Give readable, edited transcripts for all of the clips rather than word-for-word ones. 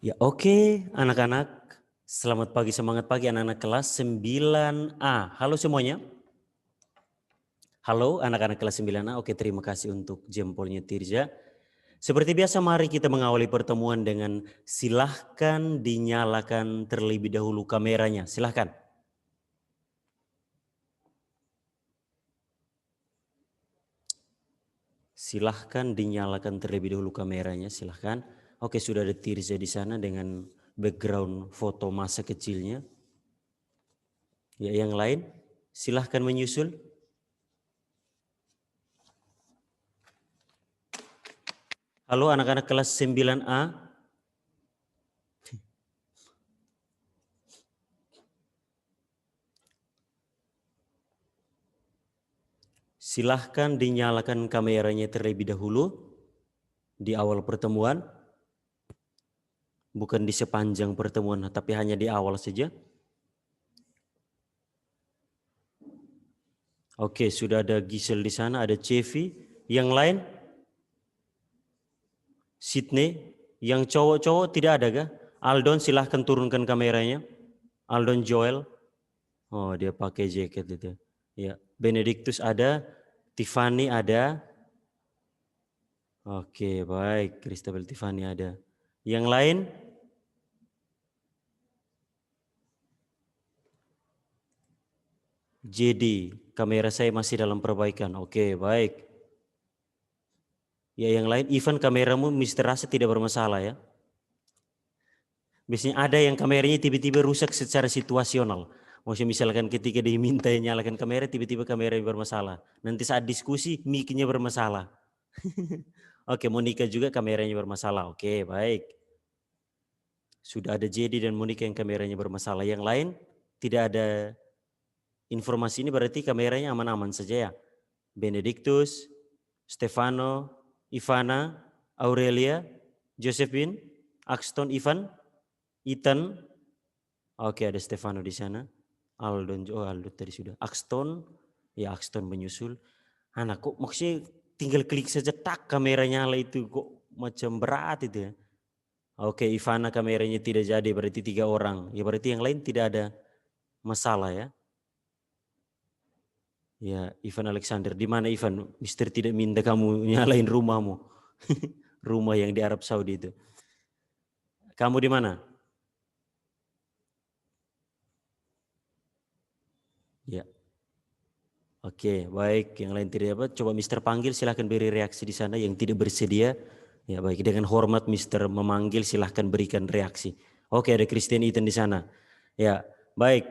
Ya oke anak-anak, selamat pagi, semangat pagi anak-anak kelas 9A. Halo semuanya. Halo anak-anak kelas 9A, oke terima kasih untuk jempolnya Tirza. Seperti biasa mari kita mengawali pertemuan dengan silahkan dinyalakan terlebih dahulu kameranya, silahkan. Silahkan dinyalakan terlebih dahulu kameranya, silahkan. Oke sudah ada Tirza di sana dengan background foto masa kecilnya. Ya yang lain silahkan menyusul. Halo anak-anak kelas 9A. Silahkan dinyalakan kameranya terlebih dahulu di awal pertemuan. Bukan di sepanjang pertemuan, tapi hanya di awal saja. Oke, sudah ada Gisel di sana, ada Cevi. Yang lain? Sydney. Yang cowok-cowok tidak ada kah? Aldon silahkan turunkan kameranya. Aldon Joel. Oh dia pakai jaket itu. Ya, Benedictus ada. Tiffany ada. Oke baik, Christabel Tiffany ada. Yang lain? JD, kamera saya masih dalam perbaikan. Oke baik. Ya yang lain, Ivan kameramu Mr. Rasa tidak bermasalah ya. Biasanya ada yang kameranya tiba-tiba rusak secara situasional. Maksudnya misalkan ketika diminta nyalakan kamera, tiba-tiba kameranya bermasalah. Nanti saat diskusi, mic-nya bermasalah. Oke, Monica juga kameranya bermasalah. Oke, baik. Sudah ada JD dan Monica yang kameranya bermasalah. Yang lain, tidak ada informasi ini berarti kameranya aman-aman saja ya. Benedictus, Stefano, Ivana, Aurelia, Josephine, Axton, Ivan, Ethan. Oke, ada Stefano di sana. Aldon, oh Aldo tadi sudah. Axton, ya Axton menyusul. Anak kok maksudnya tinggal klik saja tak kamera nyala itu kok macam berat itu ya. Oke, Ivana kameranya tidak jadi berarti 3 orang. Ya berarti yang lain tidak ada masalah ya. Ya, Ivan Alexander. Di mana Ivan? Mister tidak minta kamu nyalain rumahmu. Rumah yang di Arab Saudi itu. Kamu di mana? Ya. Oke, baik. Yang lain tidak apa? Coba Mister panggil, silahkan beri reaksi di sana. Yang tidak bersedia, ya baik. Dengan hormat Mister memanggil, silahkan berikan reaksi. Oke, ada Christian Ethan di sana. Ya, baik.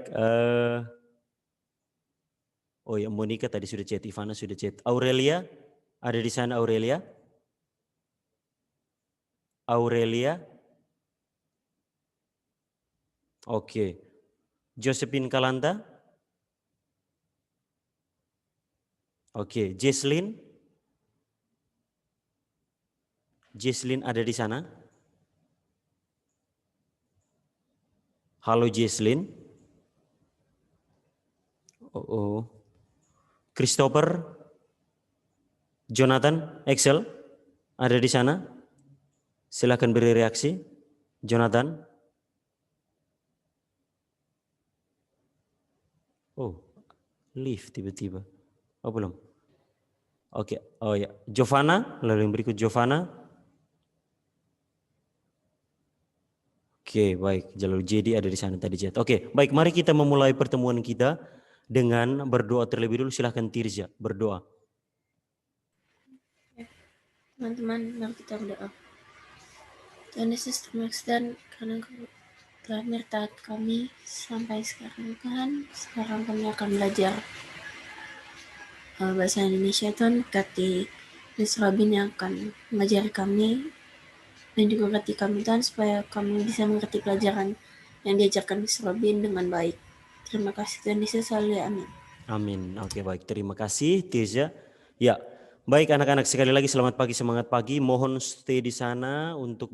Oh ya, Monica tadi sudah chat, Ivana sudah chat. Aurelia, ada di sana Aurelia? Aurelia? Oke. Josephine Kalanta? Oke. Jesslyn? Jesslyn ada di sana? Halo Jesslyn? Oh. Christopher? Jonathan? Excel? Ada di sana? Silakan beri reaksi. Jonathan? Oh, leave tiba-tiba. Oh belum. Oke, oh ya. Giovanna, lalu yang berikut Giovanna. Oke, baik. Jalur JD ada di sana tadi chat. Oke, baik. Mari kita memulai pertemuan kita dengan berdoa terlebih dulu. Silahkan Tirza berdoa. Teman-teman, mari kita berdoa. Tuhan Yesus, terima kasih dan karena Engkau telah menyertai kami sampai sekarang. Tuhan, sekarang kami akan belajar bahasa Indonesia. Tuhan, berkati Miss Robin yang akan mengajari kami dan juga berkati kami Tuhan supaya kami bisa mengerti pelajaran yang diajarkan Miss Robin dengan baik. Terima kasih Tuhan Yesus, selalu amin. Amin. Oke, baik. Terima kasih Tirza. Ya, baik anak-anak, sekali lagi selamat pagi, semangat pagi. Mohon stay di sana untuk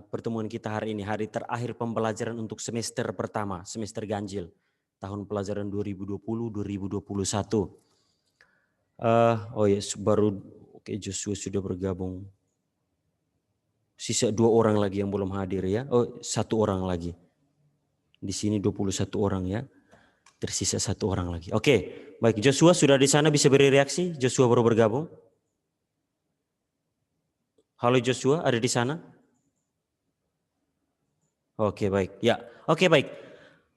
pertemuan kita hari ini. Hari terakhir pembelajaran untuk semester pertama, semester ganjil. Tahun pelajaran 2020-2021. Oh ya, baru oke Joshua sudah bergabung. Sisa 2 orang lagi yang belum hadir ya. Oh, 1 orang lagi. Di sini 21 orang ya. Tersisa 1 orang lagi. Oke, baik. Joshua sudah di sana, bisa beri reaksi? Joshua baru bergabung. Halo Joshua, ada di sana? Oke, baik. Ya, oke, baik.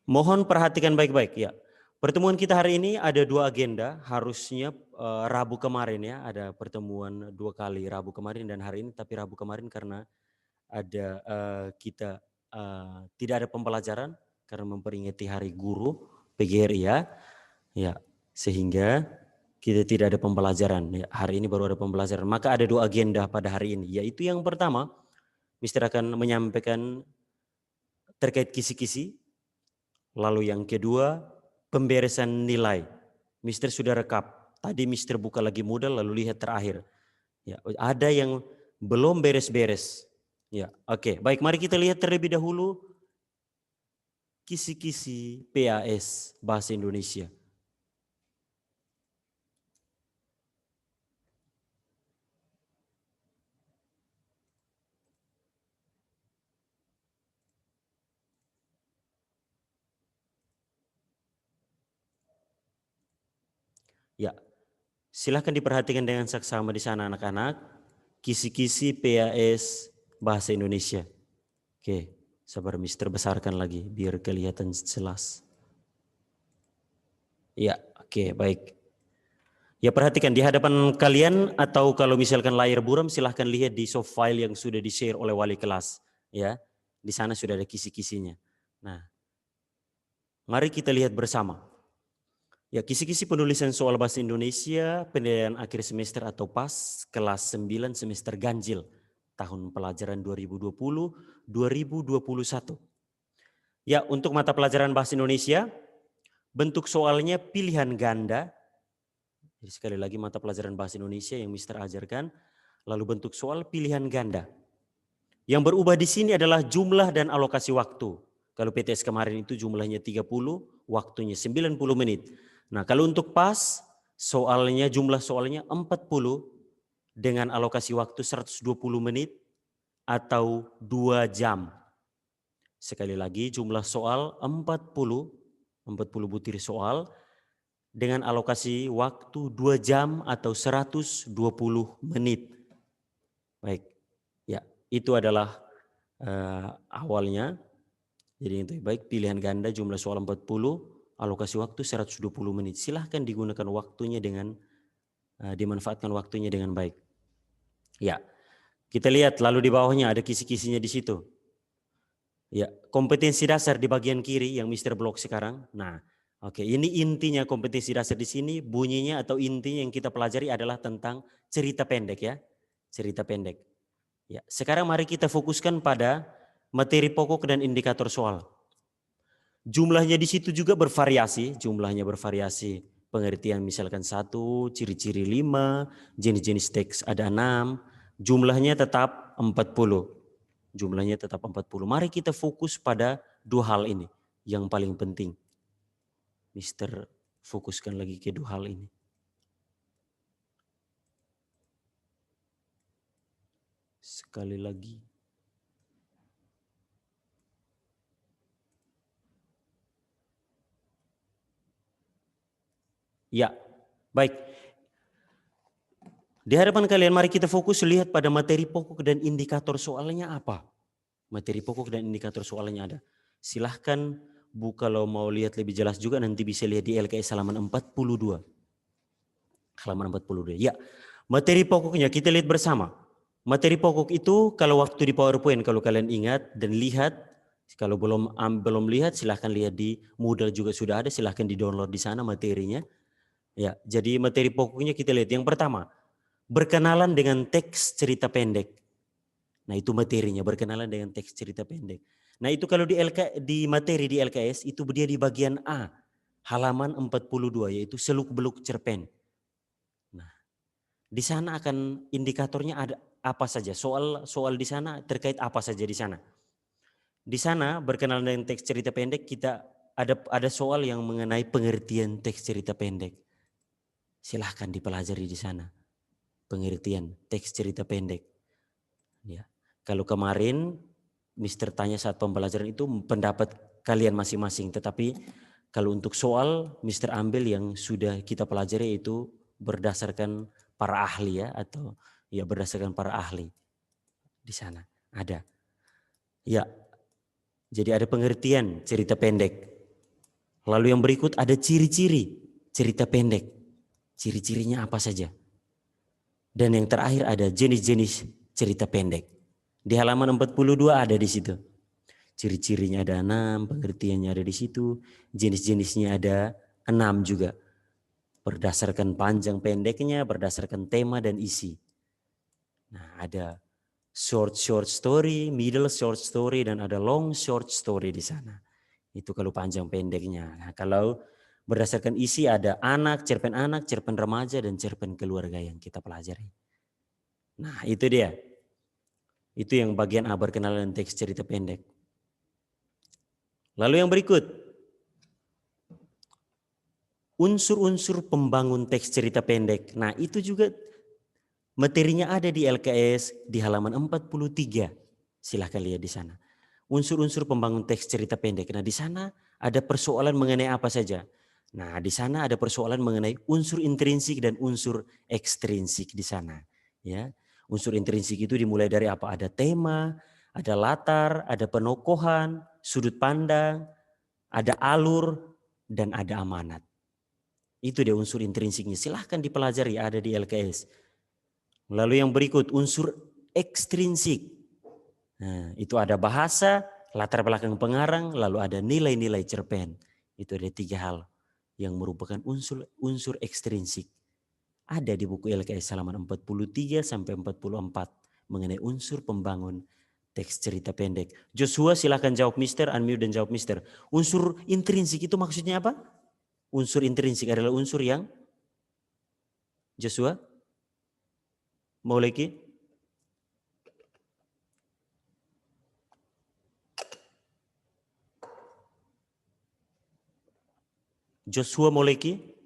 Mohon perhatikan baik-baik ya. Pertemuan kita hari ini ada 2 agenda. Harusnya Rabu kemarin ya, ada pertemuan 2 kali, Rabu kemarin dan hari ini. Tapi Rabu kemarin karena ada kita tidak ada pembelajaran karena memperingati Hari Guru PGRI ya. Ya, sehingga kita tidak ada pembelajaran. Ya, hari ini baru ada pembelajaran. Maka ada 2 agenda pada hari ini. Yaitu yang pertama, Mister akan menyampaikan terkait kisi-kisi. Lalu yang kedua, pemberesan nilai. Mister sudah rekap. Tadi Mister buka lagi Moodle lalu lihat terakhir. Ya, ada yang belum beres-beres. Ya, oke. Baik, mari kita lihat terlebih dahulu kisi-kisi PAS Bahasa Indonesia. Ya, silahkan diperhatikan dengan saksama di sana anak-anak. Kisi-kisi PAS Bahasa Indonesia. Oke, sabar Mister besarkan lagi biar kelihatan jelas. Ya, oke, baik. Ya, perhatikan di hadapan kalian atau kalau misalkan layar buram silahkan lihat di soft file yang sudah di-share oleh wali kelas. Ya, di sana sudah ada kisi-kisinya. Nah, mari kita lihat bersama. Ya, kisi-kisi penulisan soal bahasa Indonesia penilaian akhir semester atau PAS kelas 9 semester ganjil tahun pelajaran 2020-2021. Ya, untuk mata pelajaran bahasa Indonesia bentuk soalnya pilihan ganda. Jadi sekali lagi mata pelajaran bahasa Indonesia yang Mister ajarkan, lalu bentuk soal pilihan ganda. Yang berubah di sini adalah jumlah dan alokasi waktu. Kalau PTS kemarin itu jumlahnya 30, waktunya 90 menit. Nah, kalau untuk PAS, jumlah soalnya 40 dengan alokasi waktu 120 menit atau 2 jam. Sekali lagi jumlah soal 40 butir soal dengan alokasi waktu 2 jam atau 120 menit. Baik, ya itu adalah awalnya. Jadi itu baik, pilihan ganda jumlah soal 40, alokasi waktu 120 menit. Silahkan digunakan waktunya dengan, dimanfaatkan waktunya dengan baik. Ya, kita lihat lalu di bawahnya ada kisi-kisinya di situ. Ya, kompetensi dasar di bagian kiri yang Mister Blok sekarang. Nah, oke, ini intinya kompetensi dasar di sini, bunyinya atau intinya yang kita pelajari adalah tentang cerita pendek ya. Cerita pendek. Ya, sekarang mari kita fokuskan pada materi pokok dan indikator soal. Jumlahnya di situ juga bervariasi, jumlahnya bervariasi. Pengertian misalkan 1, ciri-ciri 5, jenis-jenis teks ada 6, jumlahnya tetap 40. Jumlahnya tetap 40. Mari kita fokus pada 2 hal ini yang paling penting. Mister fokuskan lagi ke 2 hal ini. Sekali lagi. Ya, baik. Di hadapan kalian mari kita fokus lihat pada materi pokok dan indikator soalnya apa. Materi pokok dan indikator soalnya ada. Silahkan kalau mau lihat lebih jelas juga nanti bisa lihat di LKS halaman 42. Halaman 42. Ya, materi pokoknya kita lihat bersama. Materi pokok itu kalau waktu di PowerPoint kalau kalian ingat dan lihat, kalau belum lihat silahkan lihat di Moodle juga sudah ada, silahkan di download di sana materinya. Ya, jadi materi pokoknya kita lihat yang pertama, berkenalan dengan teks cerita pendek. Nah, itu materinya, berkenalan dengan teks cerita pendek. Nah, itu kalau di materi di LKS itu dia di bagian A, halaman 42 yaitu seluk-beluk cerpen. Nah, di sana akan indikatornya ada apa saja? Soal di sana terkait apa saja di sana? Di sana berkenalan dengan teks cerita pendek kita ada soal yang mengenai pengertian teks cerita pendek. Silahkan dipelajari di sana. Pengertian teks cerita pendek. Ya. Kalau kemarin Mister tanya saat pembelajaran itu pendapat kalian masing-masing, tetapi kalau untuk soal Mister ambil yang sudah kita pelajari itu berdasarkan para ahli ya, atau ya berdasarkan para ahli di sana ada. Ya, jadi ada pengertian cerita pendek. Lalu yang berikut ada ciri-ciri cerita pendek. Ciri-cirinya apa saja? Dan yang terakhir ada jenis-jenis cerita pendek. Di halaman 42 ada di situ. Ciri-cirinya ada 6, pengertiannya ada di situ, jenis-jenisnya ada 6 juga. Berdasarkan panjang pendeknya, berdasarkan tema dan isi. Nah, ada short story, middle short story, dan ada long short story di sana. Itu kalau panjang pendeknya. Nah, kalau berdasarkan isi ada anak, cerpen remaja, dan cerpen keluarga yang kita pelajari. Nah, itu dia. Itu yang bagian A, berkenalan teks cerita pendek. Lalu yang berikut, unsur-unsur pembangun teks cerita pendek. Nah, itu juga materinya ada di LKS di halaman 43. Silahkan lihat di sana. Unsur-unsur pembangun teks cerita pendek. Nah, di sana ada persoalan mengenai apa saja. Nah, di sana ada persoalan mengenai unsur intrinsik dan unsur ekstrinsik di sana. Ya, unsur intrinsik itu dimulai dari apa? Ada tema, ada latar, ada penokohan, sudut pandang, ada alur, dan ada amanat. Itu dia unsur intrinsiknya. Silahkan dipelajari, ada di LKS. Lalu yang berikut, unsur ekstrinsik. Nah, itu ada bahasa, latar belakang pengarang, lalu ada nilai-nilai cerpen. Itu ada 3 hal yang merupakan unsur ekstrinsik. Ada di buku LKS halaman 43 sampai 44 mengenai unsur pembangun teks cerita pendek. Joshua silahkan jawab Mister, unmute dan jawab Mister. Unsur intrinsik itu maksudnya apa? Unsur intrinsik adalah unsur yang Joshua mau lagi? Joshua mau lagi?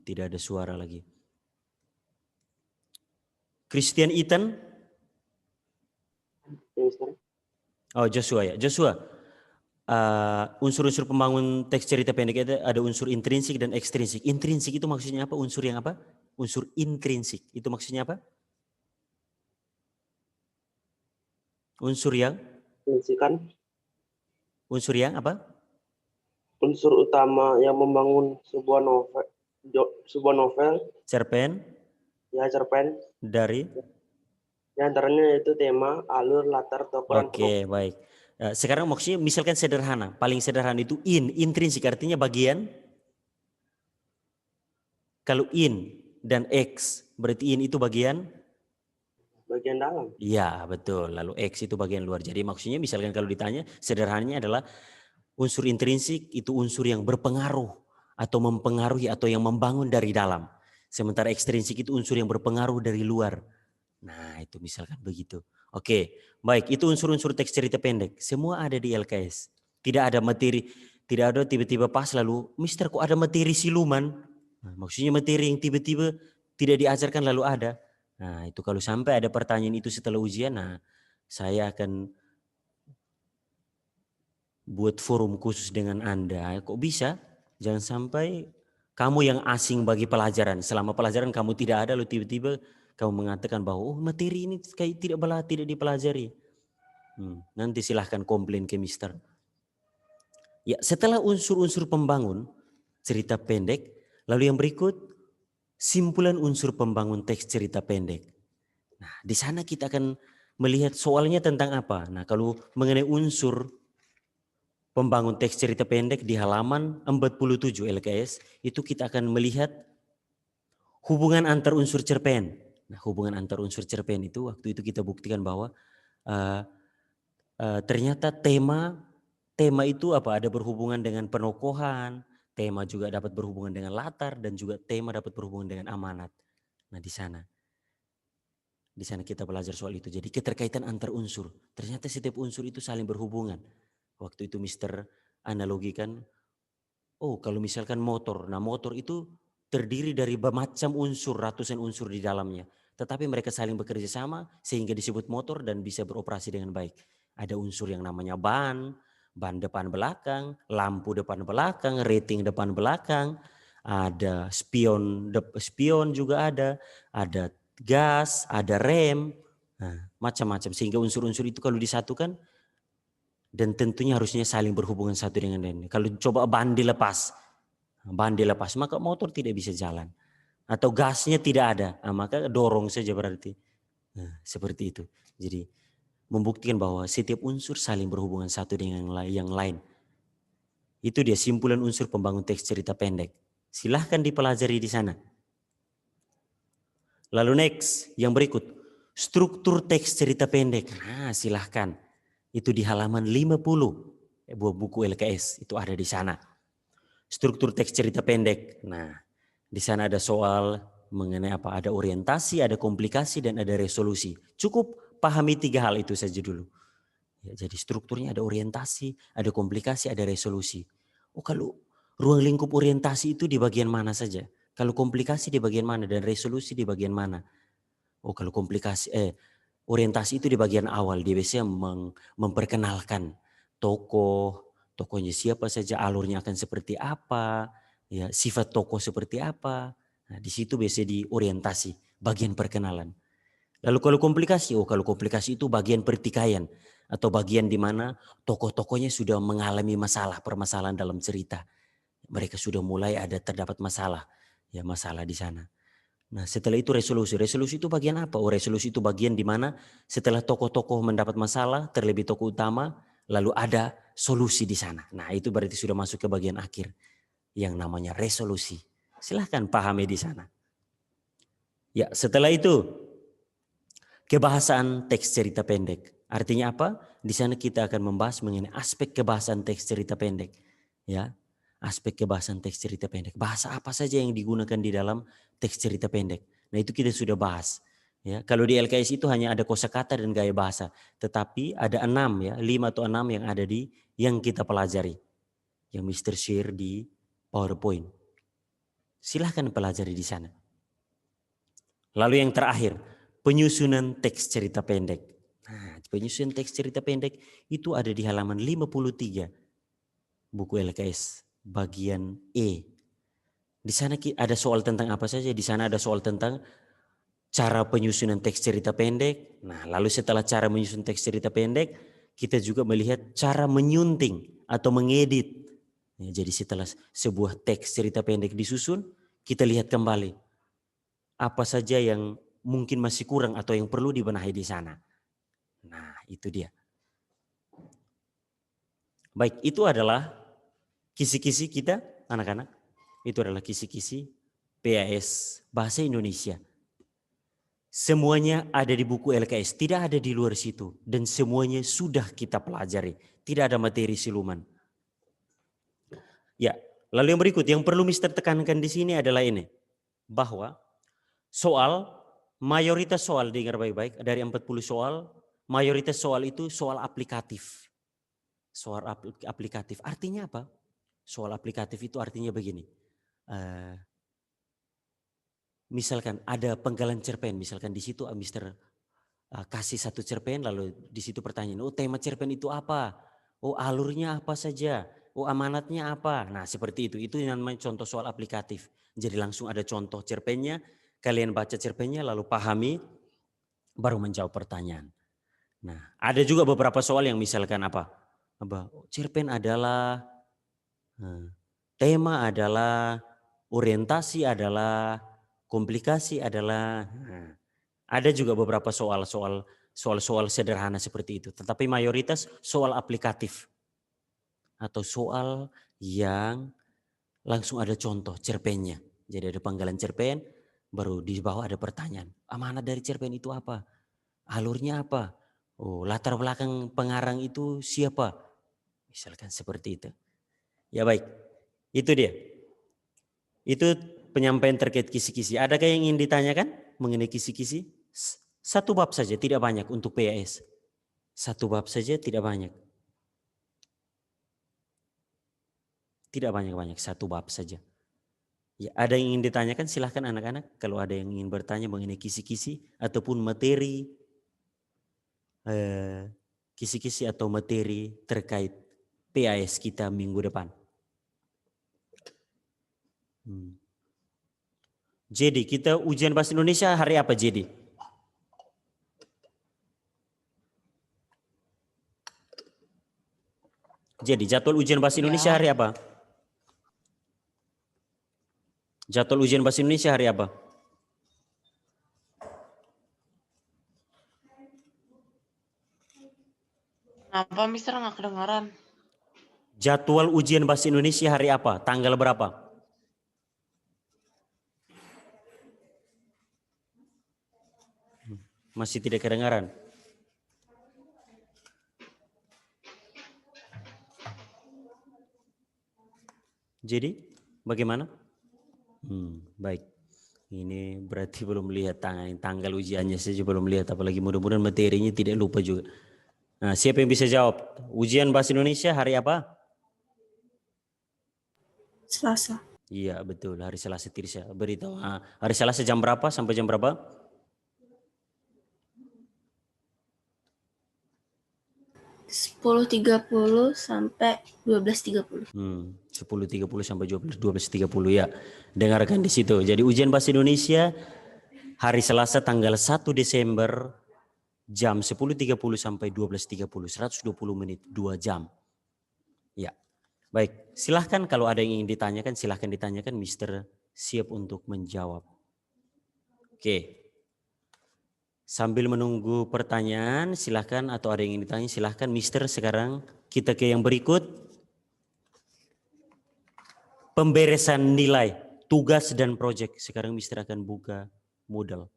Tidak ada suara lagi. Christian Ethan? Oh, Joshua ya. Joshua, unsur-unsur pembangun teks cerita pendek itu ada unsur intrinsik dan ekstrinsik. Intrinsik itu maksudnya apa? Unsur yang apa? Unsur intrinsik itu maksudnya apa? Unsur yang? Unsur yang apa? Unsur utama yang membangun sebuah novel, Cerpen ya cerpen, dari? di antaranya itu tema, alur, latar, tokoh, dan Oke, baik. Sekarang maksudnya misalkan sederhana, paling sederhana itu intrinsik artinya bagian. Kalau in dan X berarti in itu bagian dalam. Iya, betul. Lalu X itu bagian luar. Jadi maksudnya misalkan kalau ditanya sederhananya adalah unsur intrinsik itu unsur yang berpengaruh atau mempengaruhi atau yang membangun dari dalam. Sementara ekstrinsik itu unsur yang berpengaruh dari luar. Nah, itu misalkan begitu. Oke, baik. Itu unsur-unsur teks cerita pendek. Semua ada di LKS. Tidak ada materi, tidak ada tiba-tiba pas lalu, Mister kok ada materi siluman? Nah, maksudnya materi yang tiba-tiba tidak diajarkan lalu ada. Nah, itu kalau sampai ada pertanyaan itu setelah ujian, nah saya akan buat forum khusus dengan Anda. Kok bisa? Jangan sampai kamu yang asing bagi pelajaran. Selama pelajaran kamu tidak ada, lalu tiba-tiba kamu mengatakan bahwa oh materi ini kayak tidak dipelajari. Nanti silahkan komplain ke Mister. Ya, setelah unsur-unsur pembangun cerita pendek, lalu yang berikut simpulan unsur pembangun teks cerita pendek. Nah, di sana kita akan melihat soalnya tentang apa. Nah, kalau mengenai unsur pembangun teks cerita pendek di halaman 47 LKS, itu kita akan melihat hubungan antar unsur cerpen. Nah, hubungan antar unsur cerpen itu waktu itu kita buktikan bahwa ternyata tema itu apa? Ada berhubungan dengan penokohan, tema juga dapat berhubungan dengan latar, dan juga tema dapat berhubungan dengan amanat. Nah, di sana kita belajar soal itu. Jadi keterkaitan antar unsur. Ternyata setiap unsur itu saling berhubungan. Waktu itu Mister analogikan, oh kalau misalkan motor, nah motor itu terdiri dari bermacam unsur, ratusan unsur di dalamnya. Tetapi mereka saling bekerja sama sehingga disebut motor dan bisa beroperasi dengan baik. Ada unsur yang namanya ban depan belakang, lampu depan belakang, rating depan belakang, ada spion juga ada gas, ada rem, macam-macam. Sehingga unsur-unsur itu kalau disatukan dan tentunya harusnya saling berhubungan satu dengan lain. Kalau coba ban dilepas, maka motor tidak bisa jalan. Atau gasnya tidak ada, maka dorong saja berarti. Seperti itu. Jadi membuktikan bahwa setiap unsur saling berhubungan satu dengan yang lain. Itu dia simpulan unsur pembangun teks cerita pendek. Silahkan dipelajari di sana. Lalu next, yang berikut. Struktur teks cerita pendek. Nah silahkan. Itu di halaman 50. Buku LKS, itu ada di sana. Struktur teks cerita pendek. Nah, di sana ada soal mengenai apa? Ada orientasi, ada komplikasi, dan ada resolusi. Cukup pahami 3 hal itu saja dulu. Ya, jadi strukturnya ada orientasi, ada komplikasi, ada resolusi. Oh, kalau ruang lingkup orientasi itu di bagian mana saja? Kalau komplikasi di bagian mana dan resolusi di bagian mana? Oh, kalau orientasi itu di bagian awal. Dia biasanya memperkenalkan tokohnya siapa saja, alurnya akan seperti apa, ya, sifat tokoh seperti apa. Nah, di situ biasanya di orientasi, bagian perkenalan. Lalu kalau komplikasi itu bagian pertikaian atau bagian di mana tokoh-tokohnya sudah mengalami permasalahan dalam cerita. Mereka sudah mulai terdapat masalah di sana. Nah, setelah itu resolusi. Resolusi itu bagian apa? Oh, resolusi itu bagian di mana setelah tokoh-tokoh mendapat masalah, terlebih tokoh utama, lalu ada solusi di sana. Nah, itu berarti sudah masuk ke bagian akhir yang namanya resolusi. Silahkan pahami di sana. Ya, setelah itu kebahasaan teks cerita pendek. Artinya apa? Di sana kita akan membahas mengenai aspek kebahasaan teks cerita pendek. Ya, aspek kebahasan teks cerita pendek. Bahasa apa saja yang digunakan di dalam teks cerita pendek. Nah, itu kita sudah bahas. Ya, kalau di LKS itu hanya ada kosakata dan gaya bahasa, tetapi ada 5 atau 6 yang ada yang kita pelajari. Yang Mr. Share di PowerPoint. Silahkan pelajari di sana. Lalu yang terakhir, penyusunan teks cerita pendek. Nah, penyusunan teks cerita pendek itu ada di halaman 53 buku LKS bagian E. Di sana ada soal tentang apa saja? Di sana ada soal tentang cara penyusunan teks cerita pendek. Nah, lalu setelah cara menyusun teks cerita pendek, kita juga melihat cara menyunting atau mengedit. Ya, jadi setelah sebuah teks cerita pendek disusun, kita lihat kembali apa saja yang mungkin masih kurang atau yang perlu dibenahi di sana. Nah, itu dia. Baik, itu adalah kisi-kisi kita, anak-anak. Itu adalah kisi-kisi PAS Bahasa Indonesia. Semuanya ada di buku LKS, tidak ada di luar situ. Dan semuanya sudah kita pelajari. Tidak ada materi siluman. Ya, lalu yang berikut, yang perlu Mister tekankan di sini adalah ini. Bahwa mayoritas soal, dengar baik-baik, dari 40 soal, mayoritas soal itu soal aplikatif. Soal aplikatif, artinya apa? Soal aplikatif itu artinya begini. Misalkan ada penggalan cerpen, misalkan di situ Mister kasih satu cerpen, lalu di situ pertanyaan, oh tema cerpen itu apa? Oh alurnya apa saja? Oh amanatnya apa? Nah seperti itu yang namanya contoh soal aplikatif. Jadi langsung ada contoh cerpennya, kalian baca cerpennya lalu pahami, baru menjawab pertanyaan. Nah ada juga beberapa soal yang misalkan apa? Cerpen adalah, tema adalah, orientasi adalah, komplikasi adalah. Ada juga beberapa soal-soal sederhana seperti itu. Tetapi mayoritas soal aplikatif. Atau soal yang langsung ada contoh cerpennya. Jadi ada penggalan cerpen, baru di bawah ada pertanyaan. Amanat dari cerpen itu apa? Alurnya apa? Oh, latar belakang pengarang itu siapa? Misalkan seperti itu. Ya baik, itu dia. Itu penyampaian terkait kisi-kisi. Adakah yang ingin ditanyakan mengenai kisi-kisi? Satu bab saja, tidak banyak untuk PAS. Satu bab saja, tidak banyak. Tidak banyak-banyak, satu bab saja. Ya, ada yang ingin ditanyakan silahkan anak-anak. Kalau ada yang ingin bertanya mengenai kisi-kisi ataupun materi, kisi-kisi atau materi terkait PAS kita minggu depan. Jadi kita ujian bahasa Indonesia hari apa jadi? Jadi jadwal ujian bahasa Indonesia hari apa? Jadwal ujian bahasa Indonesia hari apa? Kenapa Mister nggak kedengaran? Jadwal ujian bahasa Indonesia hari apa? Tanggal berapa? Masih tidak kedengaran? Jadi bagaimana? Baik. Ini berarti belum lihat tanggal ujiannya saja belum lihat, apalagi mudah-mudahan materinya tidak lupa juga. Nah, siapa yang bisa jawab? Ujian bahasa Indonesia hari apa? Selasa. Iya betul, hari Selasa Tirsa. Beritahu. Hari Selasa jam berapa sampai jam berapa? 10.30 sampai 12.30. 10.30 sampai 12.30 ya. Dengarkan di situ. Jadi ujian bahasa Indonesia hari Selasa tanggal 1 Desember jam 10.30 sampai 12.30, 120 menit, 2 jam. Ya. Baik, silahkan kalau ada yang ingin ditanyakan, silahkan ditanyakan, Mister siap untuk menjawab. Oke. Sambil menunggu pertanyaan, silahkan atau ada yang ingin ditanya, silahkan Mister. Sekarang kita ke yang berikut. Pemberesan nilai, tugas dan proyek. Sekarang Mister akan buka Moodle.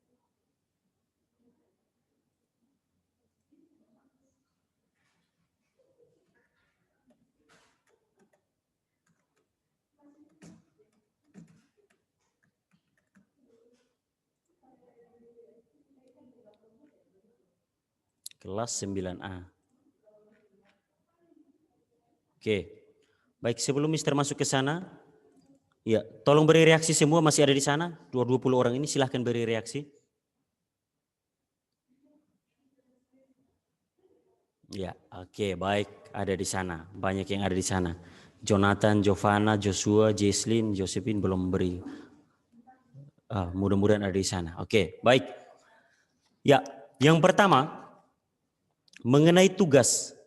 Kelas 9A. Oke. Baik, sebelum Mister masuk ke sana, ya, tolong beri reaksi semua masih ada di sana. 20 orang ini silahkan beri reaksi. Ya, oke, baik, ada di sana. Banyak yang ada di sana. Jonathan, Jovana, Joshua, Jesslyn, Josephine belum beri. Mudah-mudahan ada di sana. Oke, baik. Ya, yang pertama mengenai tugas.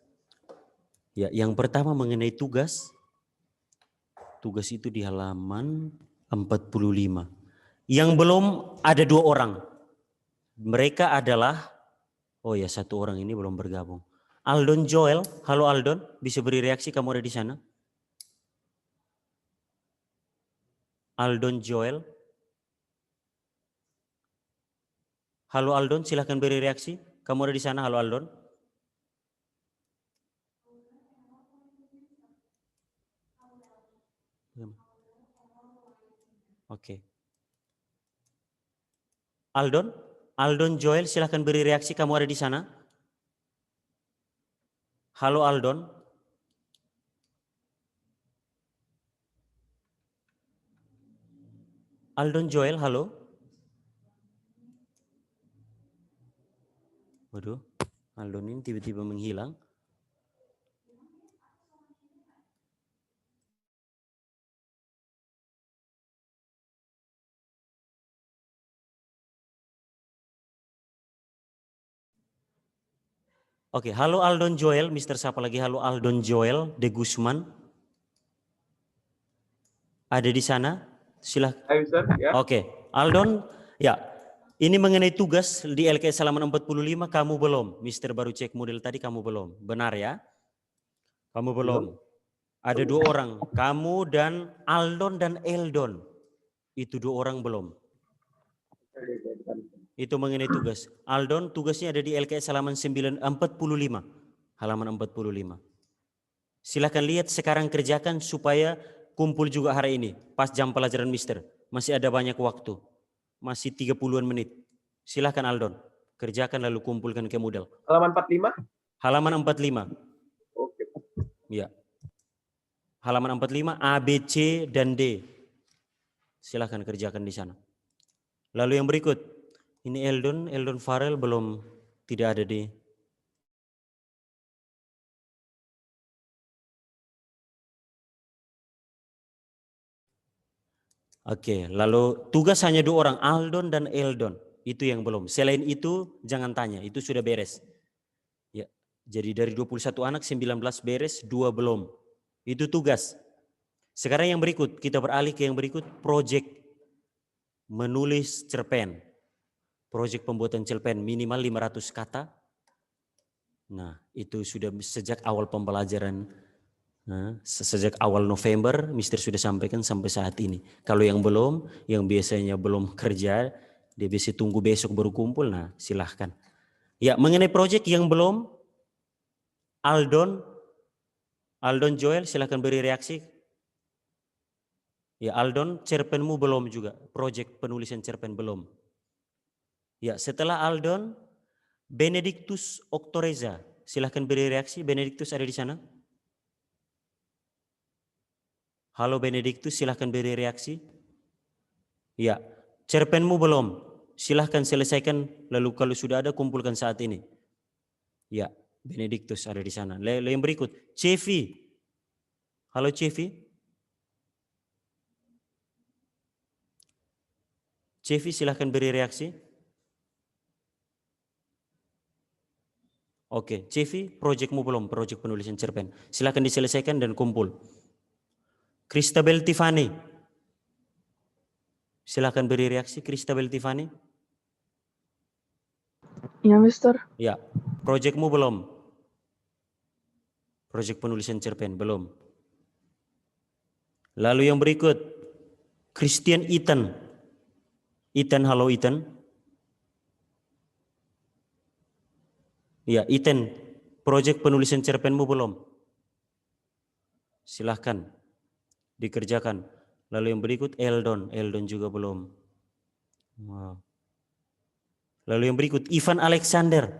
Ya, yang pertama mengenai tugas. Tugas itu di halaman 45. Yang belum ada 2 orang. Mereka adalah, oh ya, 1 orang ini belum bergabung. Aldon Joel, halo Aldon, bisa beri reaksi, kamu ada di sana? Aldon Joel. Halo Aldon, silahkan beri reaksi. Kamu ada di sana, halo Aldon. Oke. Aldon Joel, silahkan beri reaksi, kamu ada di sana. Halo Aldon. Aldon Joel, halo. Waduh, Aldon ini tiba-tiba menghilang. Oke, halo Aldon Joel, Mister siapa lagi? Halo Aldon Joel de Guzman. Ada di sana? Silahkan. Ya. Oke, Aldon, ya. Ini mengenai tugas di LKS halaman 45, kamu belum. Mister baru cek model tadi, kamu belum. Benar ya? Kamu belum. Ada 2 orang, kamu dan Aldon dan Eldon. Itu 2 orang belum. Itu mengenai tugas. Aldon tugasnya ada di LKS halaman 45. Halaman 45. Silahkan lihat sekarang kerjakan supaya kumpul juga hari ini. Pas jam pelajaran Mister. Masih ada banyak waktu. Masih 30-an menit. Silahkan Aldon. Kerjakan lalu kumpulkan ke Moodle. Halaman 45? Halaman 45. Oke. Ya. Halaman 45 A, B, C, dan D. Silahkan kerjakan di sana. Lalu yang berikut, ini Eldon Farel belum, tidak ada di. Oke, lalu tugas hanya 2 orang, Aldon dan Eldon. Itu yang belum. Selain itu jangan tanya, itu sudah beres. Ya, jadi dari 21 anak 19 beres, 2 belum. Itu tugas. Sekarang yang berikut, kita beralih ke yang berikut, proyek menulis cerpen. Proyek pembuatan cerpen minimal 500 kata. Nah, itu sudah sejak awal pembelajaran. Nah, sejak awal November, Mister sudah sampaikan sampai saat ini. Kalau yang belum, yang biasanya belum kerja, dia bisa tunggu besok baru kumpul, nah silahkan. Ya, mengenai proyek yang belum, Aldon Joel silahkan beri reaksi. Ya, Aldon, cerpenmu belum juga, proyek penulisan cerpen belum. Ya, setelah Aldon, Benedictus Oktoreza, silahkan beri reaksi. Benedictus ada di sana? Halo Benedictus, silahkan beri reaksi. Ya, cerpenmu belum. Silahkan selesaikan, lalu kalau sudah ada kumpulkan saat ini. Ya, Benedictus ada di sana. Lalu yang berikut, Cevi. Halo Cevi. Cevi silahkan beri reaksi. Oke, Cevi, proyekmu belum, proyek penulisan cerpen. Silahkan diselesaikan dan kumpul. Christabel Tiffany. Silahkan beri reaksi, Christabel Tiffany. Ya, Mister. Ya, proyekmu belum. Proyek penulisan cerpen belum. Lalu yang berikut, Christian Ethan. Ethan, halo Ethan. Ya, Ethan, proyek penulisan cerpenmu belum. Silahkan dikerjakan. Lalu yang berikut, Eldon juga belum. Wow. Lalu yang berikut, Ivan Alexander,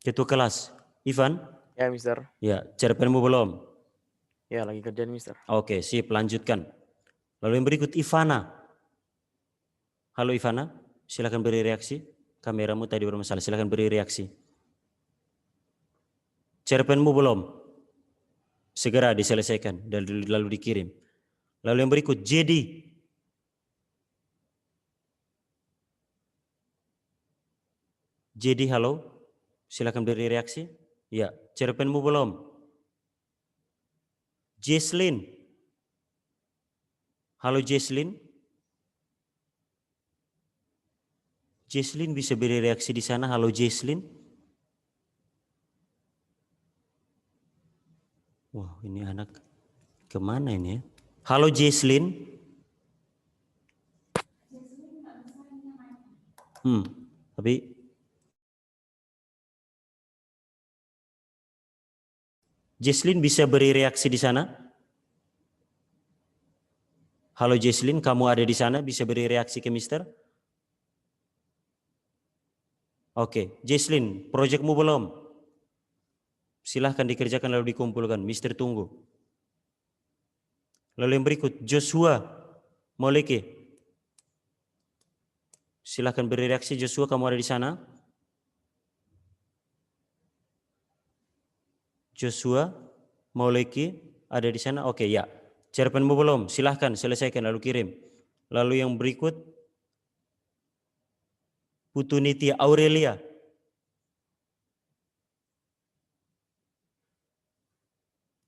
ketua kelas. Ivan? Ya, Mister. Ya, cerpenmu belum. Ya, lagi kerjaan, Mister. Oke, sip, lanjutkan. Lalu yang berikut, Ivana. Halo Ivana, silakan beri reaksi. Kameramu tadi bermasalah, silakan beri reaksi. Cerpenmu belum. Segera diselesaikan dan lalu dikirim. Lalu yang berikut, Jedi. Jedi, halo. Silakan beri reaksi. Ya, cerpenmu belum. Jesslyn. Halo Jesslyn. Jesslyn bisa beri reaksi di sana. Halo Jesslyn. Wah, ini anak kemana ini ya? Halo Jesslyn. Tapi Jesslyn bisa beri reaksi di sana? Halo Jesslyn, kamu ada di sana, bisa beri reaksi ke Mister? Oke, Jesslyn, proyekmu belum? Silahkan dikerjakan lalu dikumpulkan, Mister tunggu. Lalu yang berikut, Joshua Moleke. Silahkan beri reaksi, Joshua, kamu ada di sana? Joshua Moleke ada di sana? Oke, ya. Cerpenmu belum? Silahkan selesaikan lalu kirim. Lalu yang berikut, Putuniti Aurelia.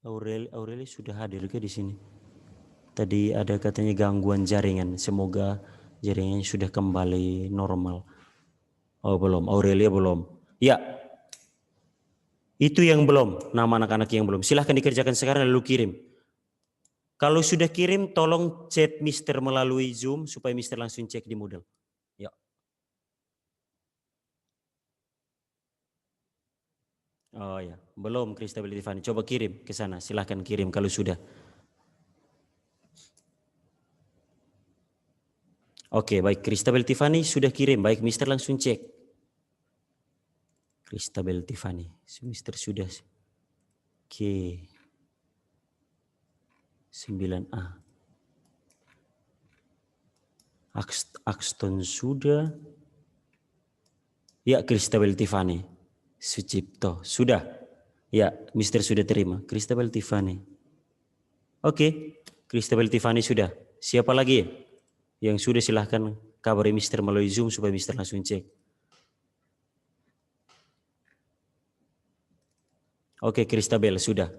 Aurelia sudah hadir ke di sini? Tadi ada katanya gangguan jaringan. Semoga jaringannya sudah kembali normal. Oh belum, Aurelia belum. Ya, itu yang belum. Nama anak-anak yang belum. Silahkan dikerjakan sekarang lalu kirim. Kalau sudah kirim, tolong chat Mister melalui Zoom supaya Mister langsung cek di Moodle. Ya. Oh ya, belum Christabel Tiffany. Coba kirim ke sana. Silahkan kirim kalau sudah. Oke, baik. Christabel Tiffany sudah kirim. Baik, Mister langsung cek. Christabel Tiffany. Mister sudah. Oke. 9A. Axton sudah. Ya, Christabel Tiffany. Sucipto, sudah. Ya, Mister sudah terima. Christabel Tiffany. Oke, Christabel Tiffany sudah. Siapa lagi yang sudah? Silahkan kabari Mister melalui Zoom supaya Mister langsung cek. Oke, Christabel sudah.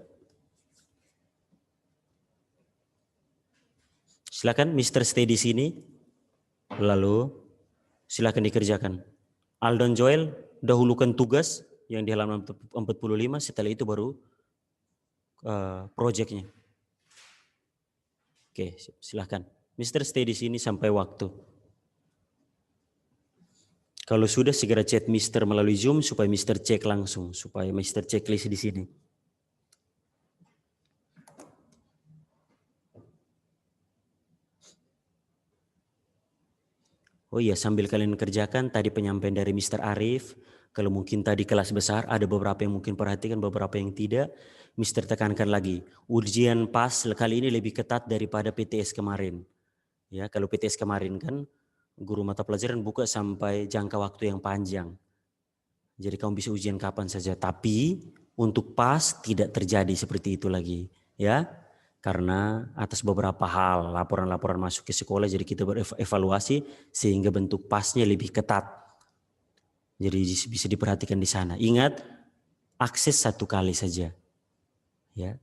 Silakan Mister stay di sini. Lalu silakan dikerjakan. Aldon Joel, dahulukan tugas yang di halaman 45, setelah itu baru proyeknya. Oke, silakan. Mister stay di sini sampai waktu. Kalau sudah segera chat Mister melalui Zoom supaya Mister cek langsung, supaya Mister checklist di sini. Oh iya, sambil kalian kerjakan tadi penyampaian dari Mister Arif. Kalau mungkin tadi kelas besar ada beberapa yang mungkin perhatikan, beberapa yang tidak. Mister tekankan lagi, ujian PAS kali ini lebih ketat daripada PTS kemarin. Ya, kalau PTS kemarin kan guru mata pelajaran buka sampai jangka waktu yang panjang. Jadi kamu bisa ujian kapan saja. Tapi untuk PAS tidak terjadi seperti itu lagi, ya. Karena atas beberapa hal, laporan-laporan masuk ke sekolah, jadi kita berevaluasi sehingga bentuk PAS-nya lebih ketat. Jadi bisa diperhatikan di sana. Ingat, akses satu kali saja. Ya.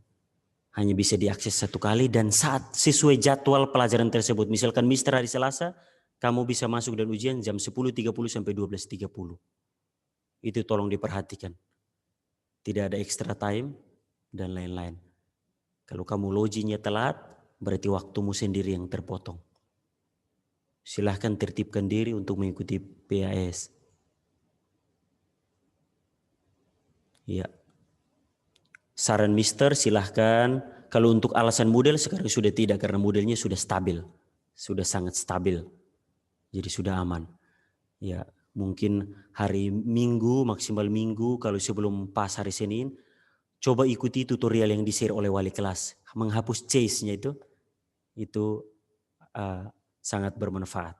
Hanya bisa diakses satu kali dan saat sesuai jadwal pelajaran tersebut. Misalkan Mister hari Selasa, kamu bisa masuk dan ujian jam 10.30 sampai 12.30. Itu tolong diperhatikan. Tidak ada extra time dan lain-lain. Kalau kamu loginya telat, berarti waktumu sendiri yang terpotong. Silahkan tertibkan diri untuk mengikuti PAS. Ya. Saran Mister silahkan. Kalau untuk alasan model sekarang sudah tidak, karena modelnya sudah stabil. Sudah sangat stabil. Jadi sudah aman. Ya, mungkin hari Minggu, maksimal Minggu, kalau sebelum PAS hari Senin, coba ikuti tutorial yang di-share oleh wali kelas. Menghapus chase-nya itu sangat bermanfaat.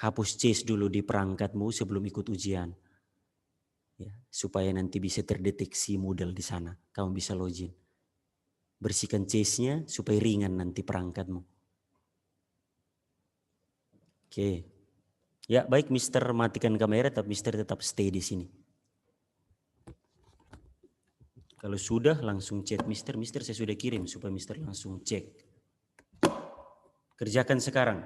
Hapus chase dulu di perangkatmu sebelum ikut ujian. Ya, supaya nanti bisa terdeteksi model di sana. Kamu bisa login. Bersihkan chase-nya supaya ringan nanti perangkatmu. Oke. Ya, baik Mister matikan kamera, tapi Mister tetap stay di sini. Kalau sudah langsung chat Mister saya sudah kirim supaya Mister langsung cek. Kerjakan sekarang.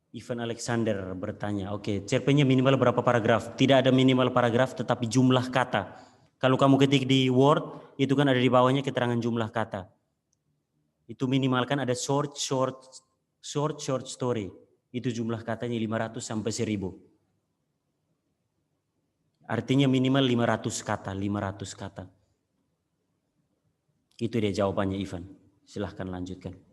Ivan Alexander bertanya, oke, cerpennya minimal berapa paragraf? Tidak ada minimal paragraf, tetapi jumlah kata. Kalau kamu ketik di Word, itu kan ada di bawahnya keterangan jumlah kata. Itu minimal kan ada short story. Itu jumlah katanya 500 sampai 1000. Artinya minimal 500 kata. Itu dia jawabannya Ivan. Silahkan lanjutkan.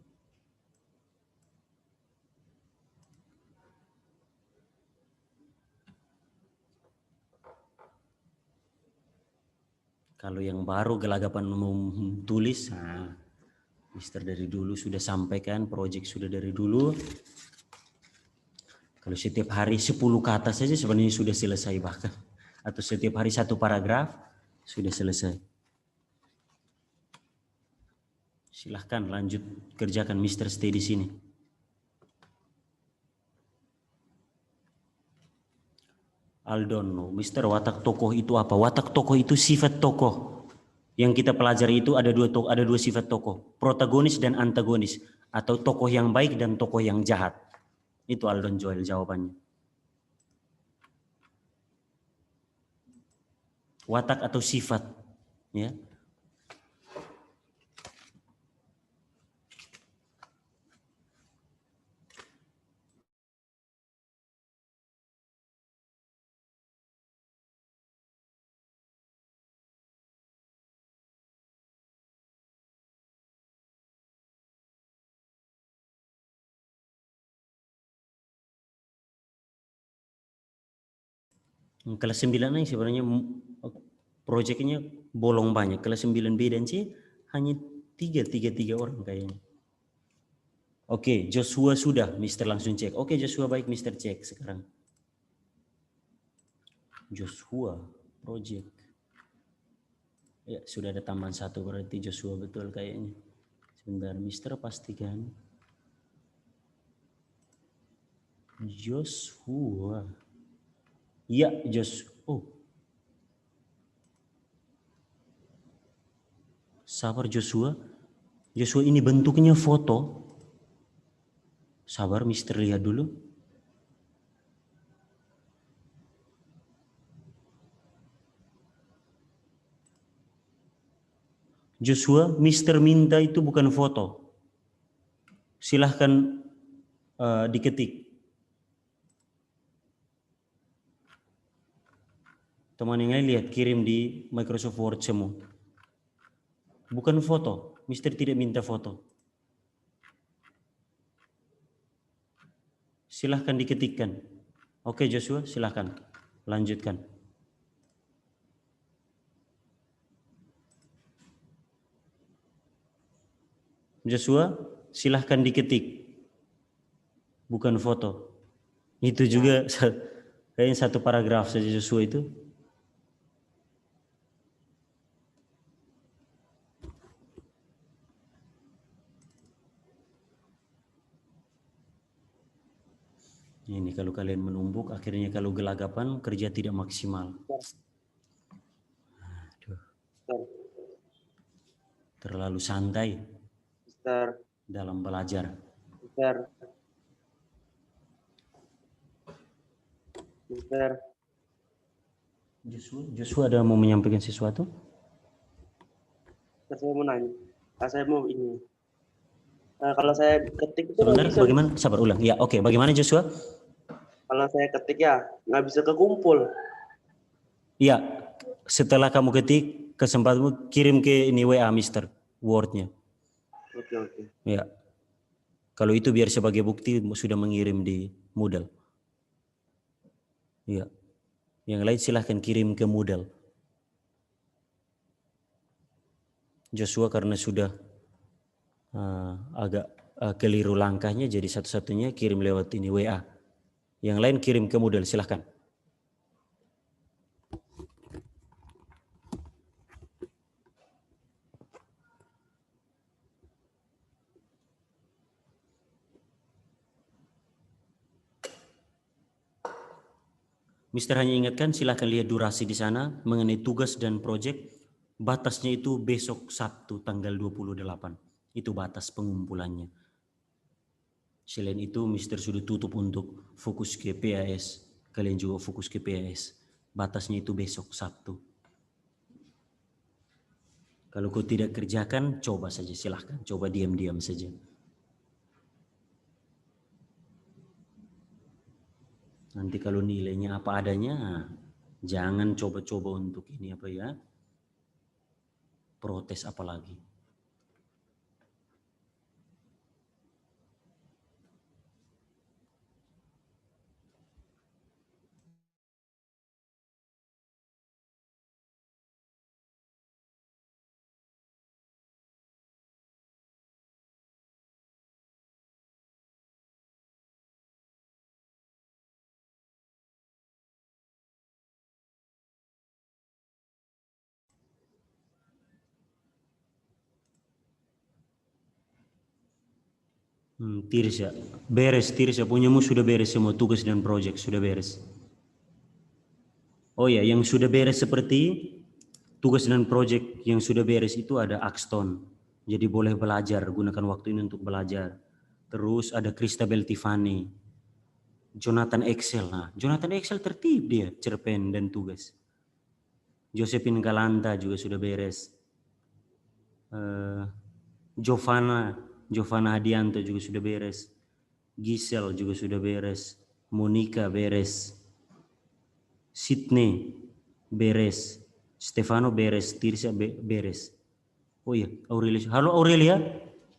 Kalau yang baru gelagapan tulis, nah, Mister dari dulu sudah sampaikan, proyek sudah dari dulu. Kalau setiap hari 10 kata saja sebenarnya sudah selesai bahkan. Atau setiap hari 1 paragraf sudah selesai. Silahkan lanjut kerjakan Mr. Stay di sini. Aldono, Mr. watak tokoh itu apa? Watak tokoh itu sifat tokoh. Yang kita pelajari itu ada dua sifat tokoh, protagonis dan antagonis, atau tokoh yang baik dan tokoh yang jahat. Itu Aldon Joel jawabannya. Watak atau sifat, ya. Kelas 9 ini sebenarnya proyeknya bolong banyak. Kelas 9B dan C hanya tiga orang kayaknya. Oke, Joshua sudah, Mister langsung cek. Oke, Joshua baik, Mister cek sekarang. Joshua project. Ya, sudah ada tambahan 1 berarti Joshua betul kayaknya. Sebentar, Mister pastikan. Joshua. Iya, Oh. Sabar Joshua. Joshua ini bentuknya foto. Sabar, Mister lihat dulu. Joshua, Mister minta itu bukan foto. Silahkan diketik. Teman yang lain lihat, kirim di Microsoft Word semua. Bukan foto, Mister tidak minta foto. Silahkan diketikkan. Oke Joshua, silahkan lanjutkan. Joshua, silahkan diketik. Bukan foto. Itu juga kayaknya 1 paragraf saja Joshua itu. Ini kalau kalian menumbuk, akhirnya kalau gelagapan kerja tidak maksimal. Aduh. Terlalu santai dalam belajar. Joshua ada mau menyampaikan sesuatu? Saya mau nanya. Saya mau ini. Kalau saya ketik itu Sebentar, bisa. bagaimana? Sabar ulang. Ya, oke. Bagaimana Joshua? Kalau saya ketik ya nggak bisa kekumpul. Iya, setelah kamu ketik, kesempatanmu kirim ke ini WA Mister, Word-nya. Oke. Ya. Kalau itu biar sebagai bukti sudah mengirim di Moodle. Iya. Yang lain silahkan kirim ke Moodle. Joshua karena sudah agak keliru langkahnya, jadi satu-satunya kirim lewat ini WA. Yang lain kirim ke Moodle, silahkan. Mister hanya ingatkan, silahkan lihat durasi di sana mengenai tugas dan proyek. Batasnya itu besok Sabtu tanggal 28. Itu batas pengumpulannya. Selain itu, Mister sudah tutup untuk fokus ke PAS. Kalian juga fokus ke PAS. Batasnya itu besok Sabtu. Kalau kau tidak kerjakan, coba saja silahkan. Coba diam-diam saja. Nanti kalau nilainya apa adanya, jangan coba-coba untuk ini apa ya, protes apalagi. Tirsa. Beres Tirsa, punyamu sudah beres semua tugas dan proyek, sudah beres. Oh ya, yang sudah beres seperti tugas dan proyek yang sudah beres itu ada Axton. Jadi boleh belajar, gunakan waktu ini untuk belajar. Terus ada Christabel Tiffany, Jonathan Excel. Nah, Jonathan Excel tertib dia, cerpen dan tugas. Josephine Galanta juga sudah beres. Giovanna Hadianto juga sudah beres. Giselle juga sudah beres. Monica beres. Sydney beres. Stefano beres. Tirsa beres. Oh iya, Aurelia. Halo Aurelia.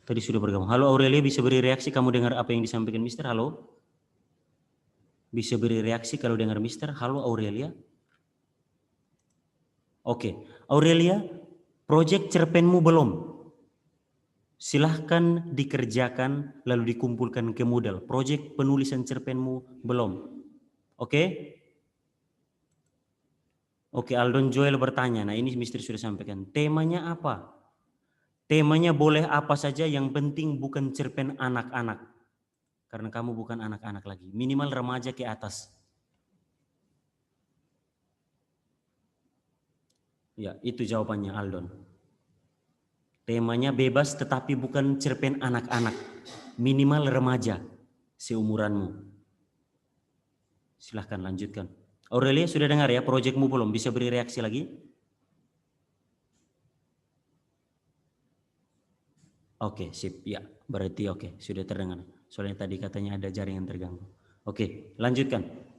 Tadi sudah bergabung. Halo Aurelia, bisa beri reaksi kamu dengar apa yang disampaikan Mister? Halo. Bisa beri reaksi kalau dengar Mister? Halo Aurelia. Oke, Aurelia, proyek cerpenmu belum? Silahkan dikerjakan lalu dikumpulkan ke Moodle. Proyek penulisan cerpenmu belum? Oke? Oke, Aldon Joel bertanya. Nah, ini Mister sudah sampaikan. Temanya apa? Temanya boleh apa saja, yang penting bukan cerpen anak-anak. Karena kamu bukan anak-anak lagi. Minimal remaja ke atas. Ya, itu jawabannya Aldon. Temanya bebas tetapi bukan cerpen anak-anak. Minimal remaja seumuranmu. Silahkan lanjutkan. Aurelia sudah dengar ya, proyekmu belum? Bisa beri reaksi lagi? Oke, sip. Ya, berarti oke, sudah terdengar. Soalnya tadi katanya ada jaringan terganggu. Oke, lanjutkan.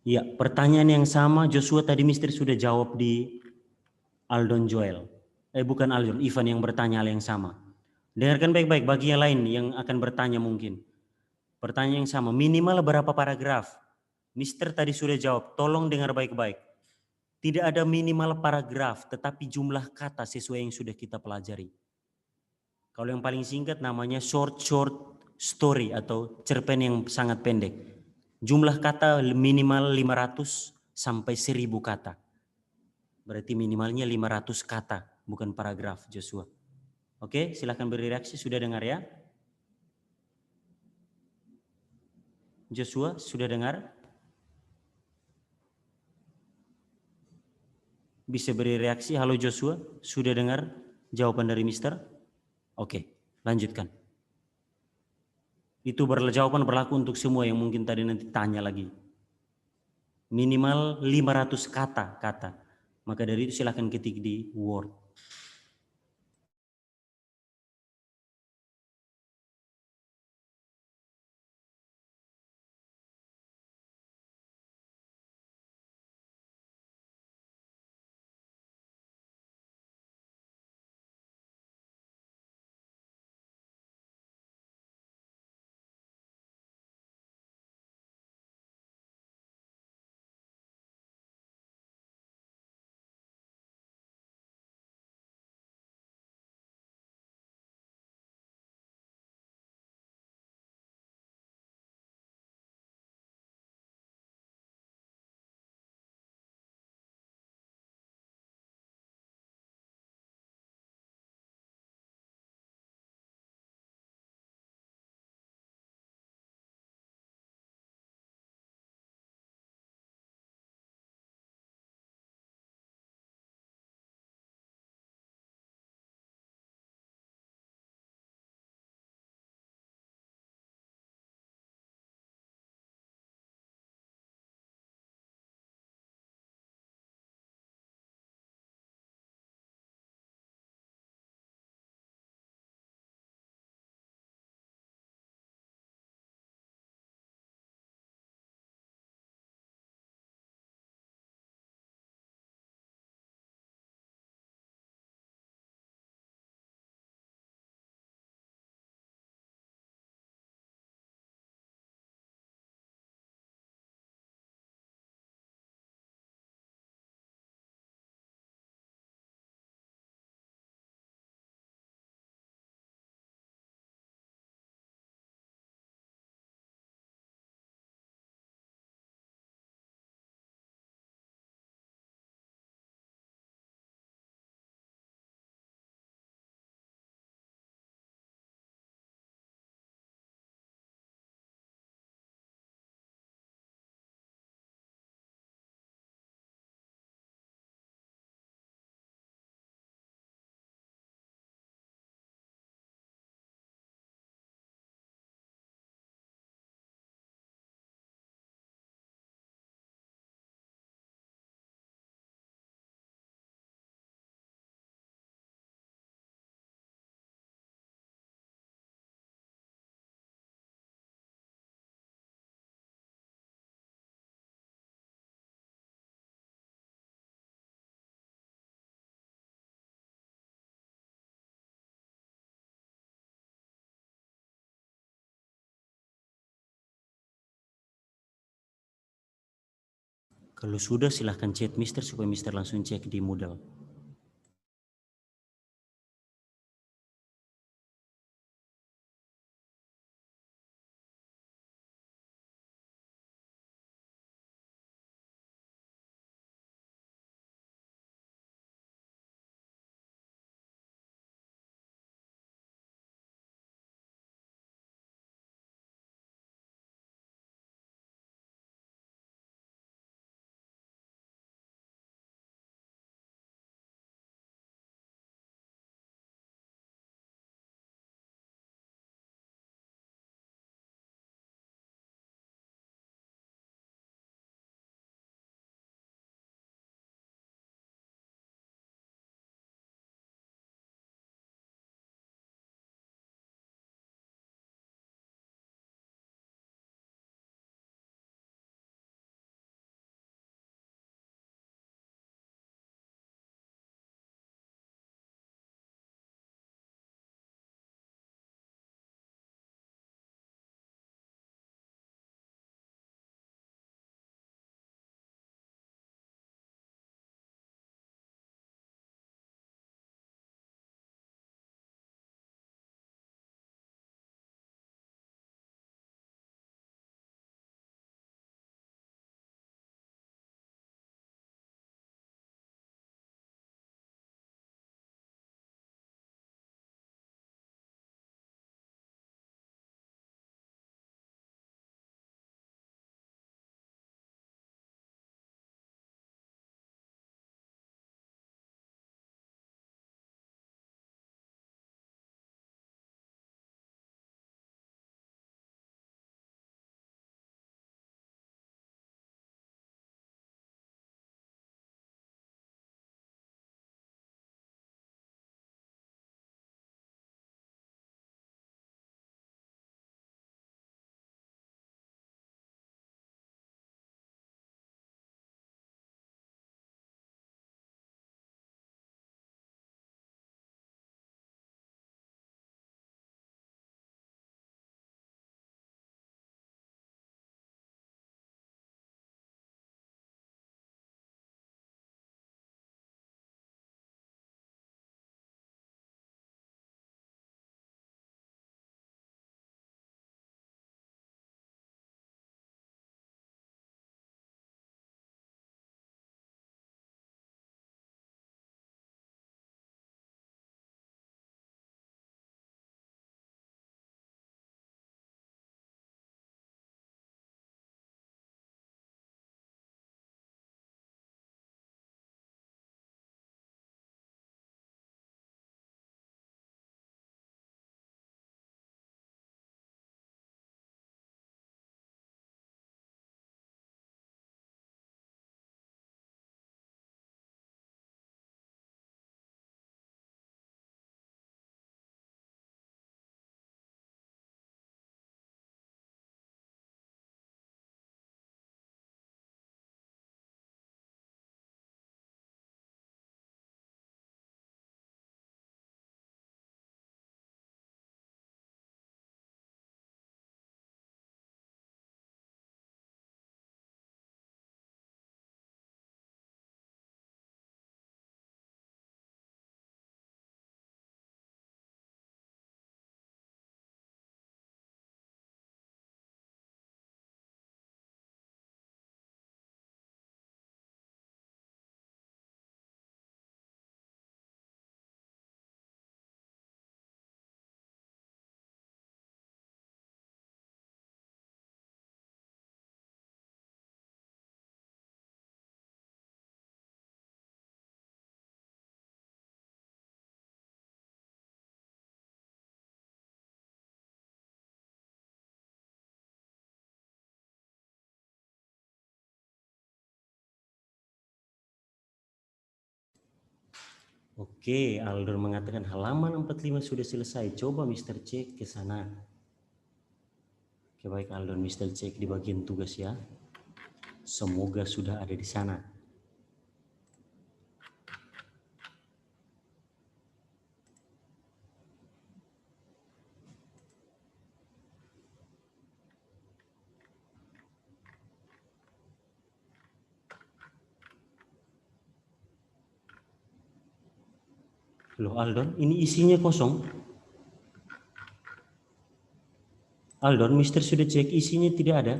Ya, pertanyaan yang sama Joshua tadi Mister sudah jawab di Aldon Joel. Bukan Aldon, Ivan yang bertanya hal yang sama. Dengarkan baik-baik bagi yang lain yang akan bertanya mungkin. Pertanyaan yang sama, minimal berapa paragraf? Mister tadi sudah jawab, tolong dengar baik-baik. Tidak ada minimal paragraf, tetapi jumlah kata sesuai yang sudah kita pelajari. Kalau yang paling singkat namanya short story atau cerpen yang sangat pendek. Jumlah kata minimal 500 sampai 1000 kata. Berarti minimalnya 500 kata, bukan paragraf Joshua. Oke, silahkan beri reaksi, sudah dengar ya? Joshua, sudah dengar? Bisa beri reaksi, halo Joshua, sudah dengar jawaban dari Mister? Oke, lanjutkan. Itu jawaban berlaku untuk semua yang mungkin tadi nanti tanya lagi. Minimal 500 kata. Maka dari itu silahkan ketik di Word. Kalau sudah silahkan chat Mister supaya Mister langsung cek di Moodle. Oke, Aldor mengatakan halaman 45 sudah selesai. Coba Mister cek ke sana. Oke, baik Aldor, Mister cek di bagian tugas ya. Semoga sudah ada di sana. Loh Aldon, ini isinya kosong. Aldon, Mister sudah cek isinya tidak ada.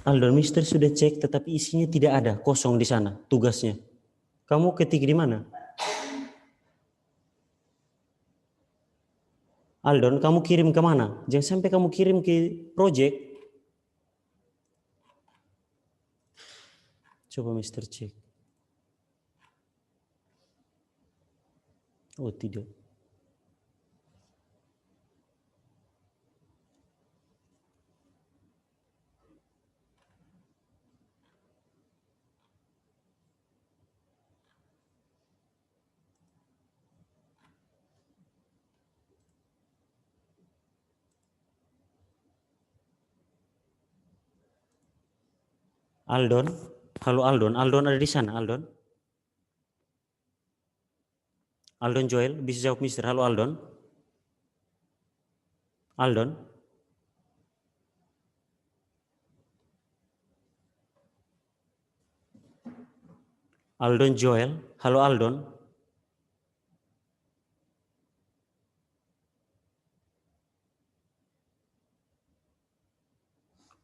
Aldon, Mister sudah cek tetapi isinya tidak ada, kosong di sana tugasnya. Kamu ketik di mana? Aldon, kamu kirim ke mana? Jangan sampai kamu kirim ke project. Coba Mister cek. Oh tidak. Aldon, halo Aldon, Aldon ada di sana, Aldon? Aldon Joel, bisa jawab Mister, halo Aldon? Aldon? Aldon Joel, halo Aldon?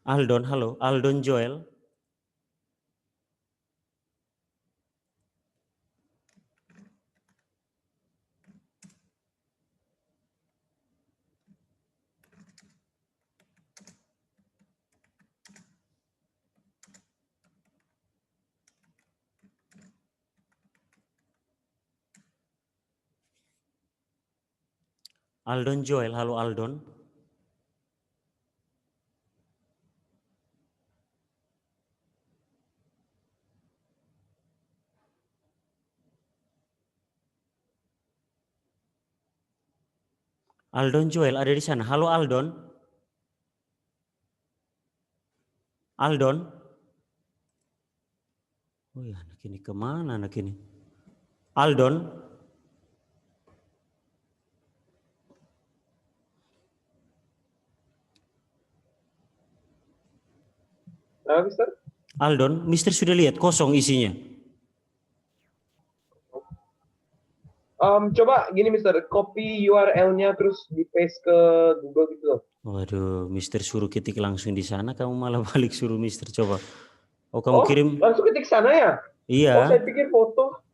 Aldon, halo, Aldon Joel? Aldon Joel, halo Aldon? Aldon Joel ada di sana, halo Aldon? Aldon? Oh ya, anak ini kemana anak ini? Aldon? Mister? Aldon, Mister sudah lihat kosong isinya. Coba gini Mister, copy URL-nya terus di paste ke Google gitu loh. Waduh, Mister suruh ketik langsung di sana, kamu malah balik suruh Mister coba. Oh, kamu kirim? Langsung ketik sana ya? Iya. Oh, saya pikir foto.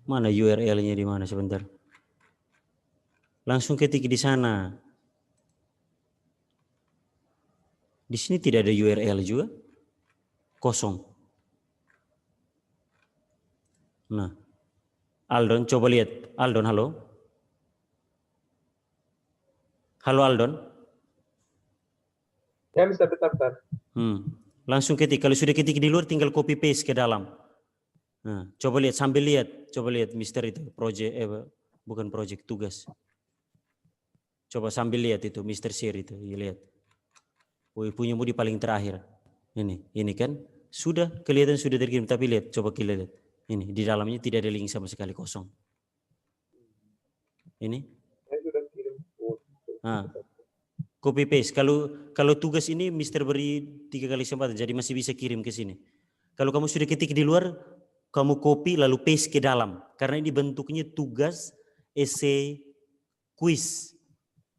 Mana URL-nya di mana sebentar? Langsung ketik di sana. Di sini tidak ada URL juga. Kosong. Nah. Aldon, coba lihat. Aldon, halo. Halo Aldon. Ya Mister, bentar. Langsung ketik. Kalau sudah ketik di luar tinggal copy paste ke dalam. Nah, coba lihat sambil lihat. Coba lihat Mister itu bukan project, tugas. Coba sambil lihat itu Mister share itu, ya lihat. Woi, punyamu di paling terakhir. Ini kan sudah kelihatan sudah terkirim, tapi lihat, coba kita lihat. Ini di dalamnya tidak ada link sama sekali, kosong. Ini. Saya sudah kirim. Nah, copy paste. Kalau tugas ini Mister beri 3 kali kesempatan, jadi masih bisa kirim ke sini. Kalau kamu sudah ketik di luar, kamu copy lalu paste ke dalam. Karena ini bentuknya tugas, essay, quiz.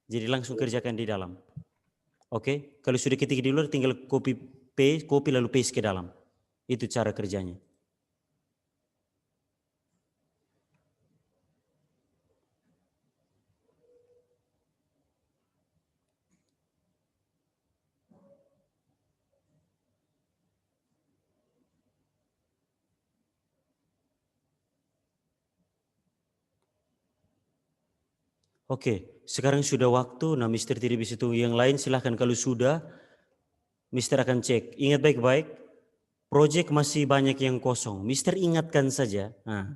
Jadi langsung kerjakan di dalam. Oke, kalau sudah ketik di luar tinggal copy lalu paste ke dalam. Itu cara kerjanya. Oke, sekarang sudah waktu. Nah, Mister tidak bisa tunggu. Yang lain silahkan kalau sudah, Mister akan cek. Ingat baik-baik, proyek masih banyak yang kosong. Mister ingatkan saja. Nah,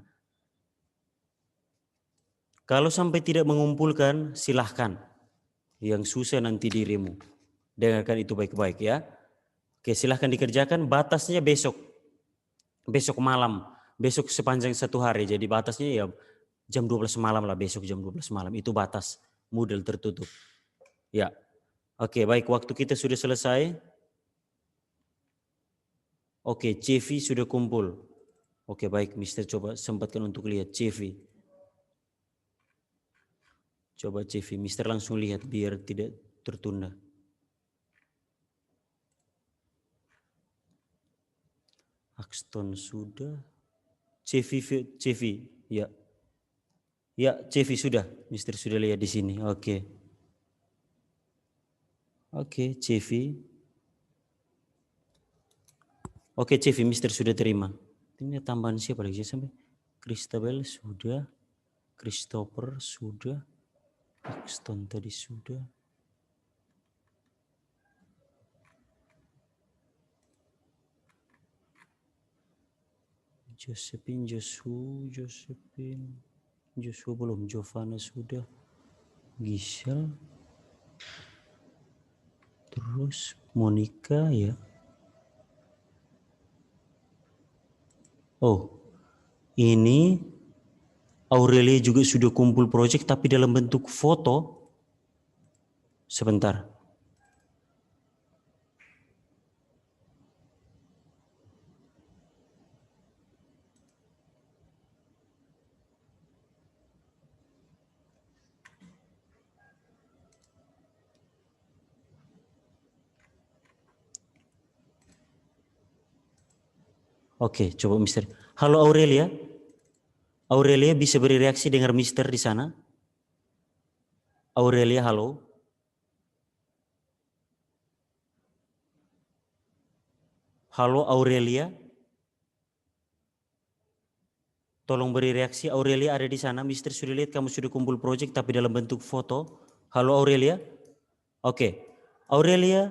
kalau sampai tidak mengumpulkan, silahkan. Yang susah nanti dirimu. Dengarkan itu baik-baik ya. Oke, silahkan dikerjakan. Batasnya besok. Besok malam. Besok sepanjang 1 hari. Jadi batasnya ya jam 12 malam lah, besok jam 12 malam. Itu batas Moodle tertutup. Ya. Oke, baik. Waktu kita sudah selesai. Oke, CV sudah kumpul. Oke, baik. Mister coba sempatkan untuk lihat CV. Coba CV. Mister langsung lihat biar tidak tertunda. Axton sudah. CV. Ya. Ya, CV sudah. Mister sudah lihat di sini. Oke. Oke, CV. Oke, CV Mister sudah terima. Ini tambahan siapa lagi sampai? Christabel sudah. Christopher sudah. Axton tadi sudah. Josephine Joshua belum. Giovanna sudah. Giselle. Terus Monica ya. Oh, ini Aurelia juga sudah kumpul project tapi dalam bentuk foto. Sebentar. Oke, coba Mister. Halo Aurelia. Aurelia bisa beri reaksi dengar Mister di sana? Aurelia, halo. Halo Aurelia. Tolong beri reaksi. Aurelia ada di sana. Mister sudah lihat kamu sudah kumpul project tapi dalam bentuk foto. Halo Aurelia. Oke. Aurelia,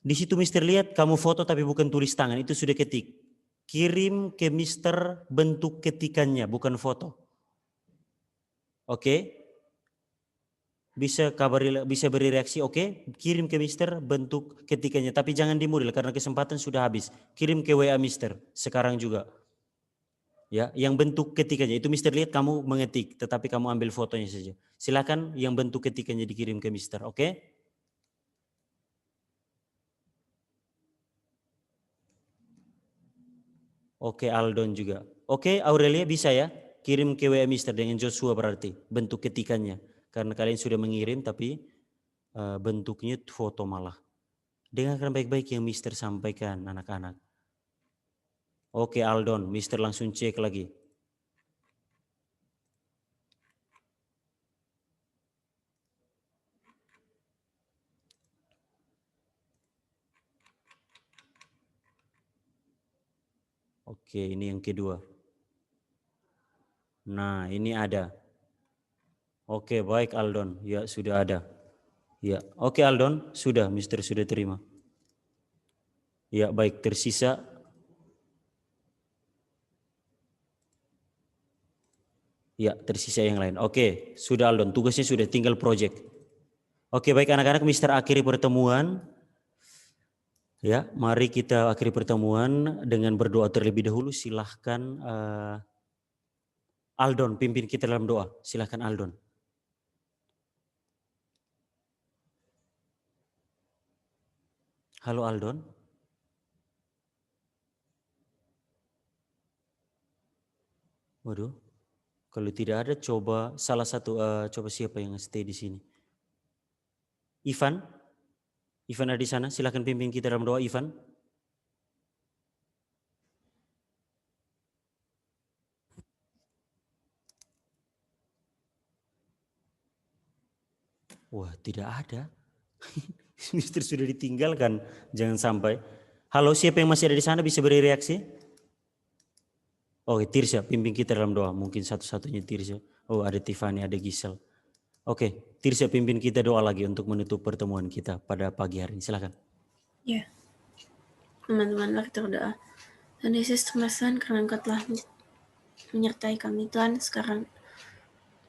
di situ Mister lihat kamu foto tapi bukan tulis tangan. Itu sudah ketik. Kirim ke Mister bentuk ketikannya, bukan foto. Oke. Bisa beri reaksi, oke. Kirim ke Mister bentuk ketikannya. Tapi jangan di Moodle karena kesempatan sudah habis. Kirim ke WA Mister sekarang juga. Ya, yang bentuk ketikannya itu Mister lihat kamu mengetik, tetapi kamu ambil fotonya saja. Silakan yang bentuk ketikannya dikirim ke Mister, oke? Oke, Aldon juga. Oke, Aurelia bisa ya? Kirim ke WA Mister dengan Joshua berarti bentuk ketikannya. Karena kalian sudah mengirim tapi bentuknya foto malah. Dengarkan baik-baik yang Mister sampaikan anak-anak. Oke, Aldon, Mister langsung cek lagi. Oke, ini yang kedua. Nah, ini ada. Oke, baik Aldon. Ya, sudah ada. Ya, oke Aldon, sudah Mister sudah terima. Ya, baik, tersisa. Ya, tersisa yang lain. Oke, sudah Aldon, tugasnya sudah, tinggal project. Oke, baik anak-anak, Mister akhiri pertemuan. Ya, mari kita akhiri pertemuan dengan berdoa terlebih dahulu. Silahkan Aldon, pimpin kita dalam doa. Silahkan Aldon. Halo Aldon. Waduh, kalau tidak ada coba salah satu, coba siapa yang stay di sini? Ivan ada di sana, silahkan pimpin kita dalam doa Ivan. Wah, tidak ada. Mister sudah ditinggalkan, jangan sampai. Halo, siapa yang masih ada di sana bisa beri reaksi? Oke, Tirsha, pimpin kita dalam doa. Mungkin satu-satunya Tirsha. Oh, ada Tiffany, ada Giselle. Oke, Tirsha pimpin kita doa lagi untuk menutup pertemuan kita pada pagi hari ini. Silakan. Ya, teman-teman, mari kita berdoa. Tuhan Yesus, terima kasih karena Engkau telah menyertai kami Tuhan. Sekarang